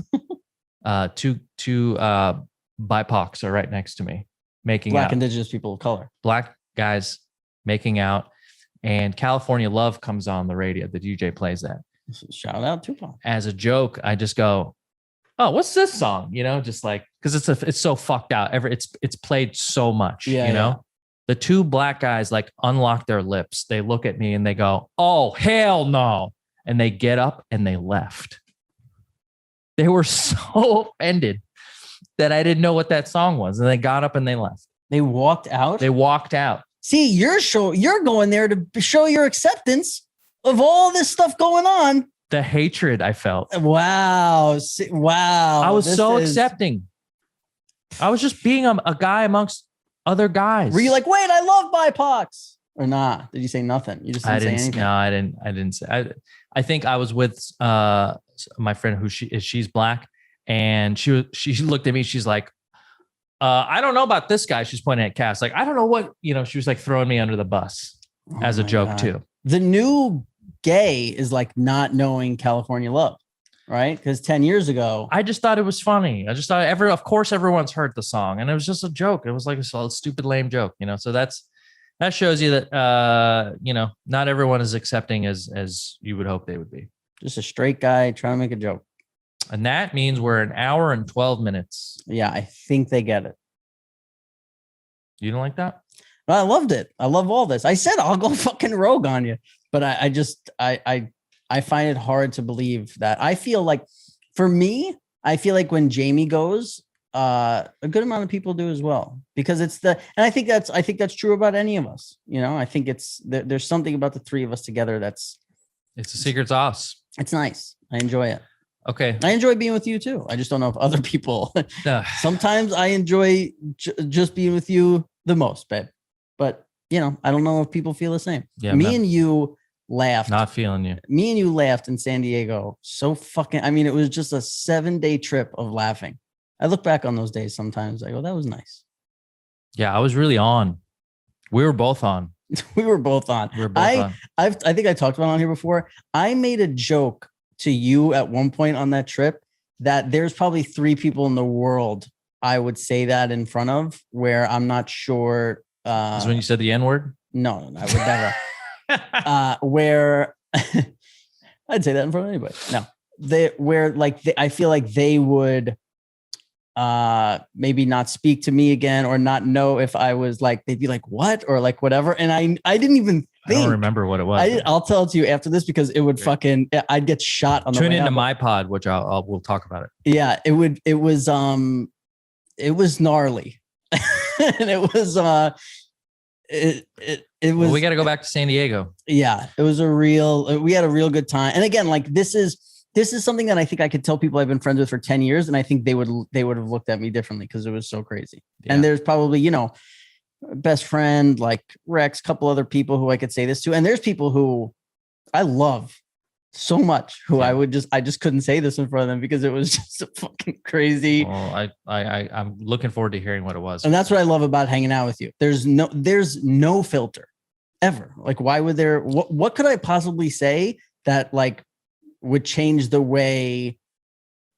Two BIPOCs are right next to me, making Black out. indigenous people of color. Black guys making out. and California Love comes on the radio. The DJ plays that. Shout out Tupac. As a joke, I just go, "Oh, what's this song?" You know, just like because it's so fucked out. It's played so much. Yeah, you know, the two black guys like unlock their lips. They look at me and they go, "Oh, hell no!" And they get up and they left. They were so offended that I didn't know what that song was, and they got up and they left. They walked out. They walked out. See, you're going there to show your acceptance of all this stuff going on. The hatred I felt. Wow. Wow. I was so accepting. I was just being a guy amongst other guys. Were you like, wait, I love BIPOCs or not? Did you say nothing? You just didn't say anything. No, I didn't say. I think I was with my friend who she's black, and she looked at me. She's like, I don't know about this guy. She's pointing at Cass. Like, I don't know what, she was like throwing me under the bus as a joke too. The new gay is like not knowing California Love, right? Because 10 years ago, I just thought it was funny. I just thought of course everyone's heard the song, and it was just a joke. It was like a stupid, lame joke, So that shows you that, not everyone is accepting as you would hope they would be. Just a straight guy trying to make a joke. And that means we're an hour and 12 minutes. Yeah, I think they get it. You don't like that? Well, I loved it. I love all this. I said I'll go fucking rogue on you, but I find it hard to believe that. I feel like, for me, I feel like when Jamie goes, a good amount of people do as well, because and I think that's true about any of us. I think there's something about the three of us together it's a secret sauce. It's nice. I enjoy it. Okay. I enjoy being with you too. I just don't know if other people. Sometimes I enjoy just being with you the most, babe. But I don't know if people feel the same. Yeah, and you laughed. Not feeling you. Me and you laughed in San Diego. So fucking. I mean, it was just a 7-day trip of laughing. I look back on those days sometimes. I go, that was nice. Yeah, I was really on. We were both on. We were both on. I think I talked about it on here before. I made a joke to you at one point on that trip that there's probably 3 people in the world I would say that in front of, where I'm not sure. Is when you said the N-word? No, I would never. Where I'd say that in front of anybody. No, I feel like they would maybe not speak to me again, or not know if I was like, they'd be like, what? Or like whatever. And I didn't even think. I don't remember what it was. I'll tell it to you after this, because it would I'd get shot on the way. Tune into my pod, which we'll talk about it. Yeah, it was gnarly. And it was it was. Well, we got to go back to San Diego. Yeah, it was we had a real good time. And again, like this is something that I think I could tell people I've been friends with for 10 years. And I think they would have looked at me differently, because it was so crazy. Yeah. And there's probably, best friend, like Rex, couple other people who I could say this to. And there's people who I love so much, who I just couldn't say this in front of them, because it was just so fucking crazy. Well, I'm looking forward to hearing what it was. And that's what I love about hanging out with you. There's no filter ever. Like, why would there, what could I possibly say that like would change the way,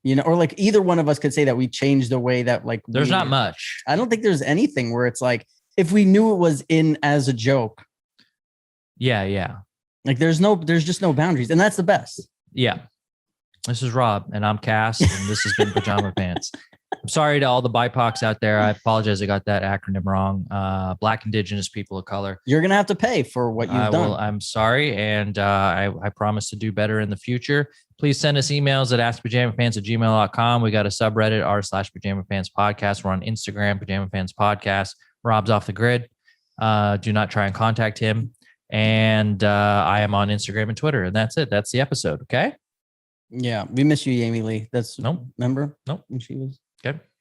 or like either one of us could say that we changed the way that like, there's not much. I don't think there's anything where it's like, if we knew it was in as a joke. Yeah. Yeah. Like there's just no boundaries, and that's the best. Yeah. This is Rob, and I'm Cass, and this has been Pajama Pants. I'm sorry to all the BIPOCs out there. I apologize. I got that acronym wrong. Black, Indigenous people of color. You're going to have to pay for what you've done. I'm sorry. And I promise to do better in the future. Please send us emails at askpajamapants@gmail.com. We got a subreddit, r/Pajama Pants Podcast. We're on Instagram, Pajama Pants Podcast. Rob's off the grid. Do not try and contact him. And I am on Instagram and Twitter. And that's it. That's the episode. Okay. Yeah. We miss you, Jamie-Lynn. That's nope. Remember? Nope. When she was. Okay.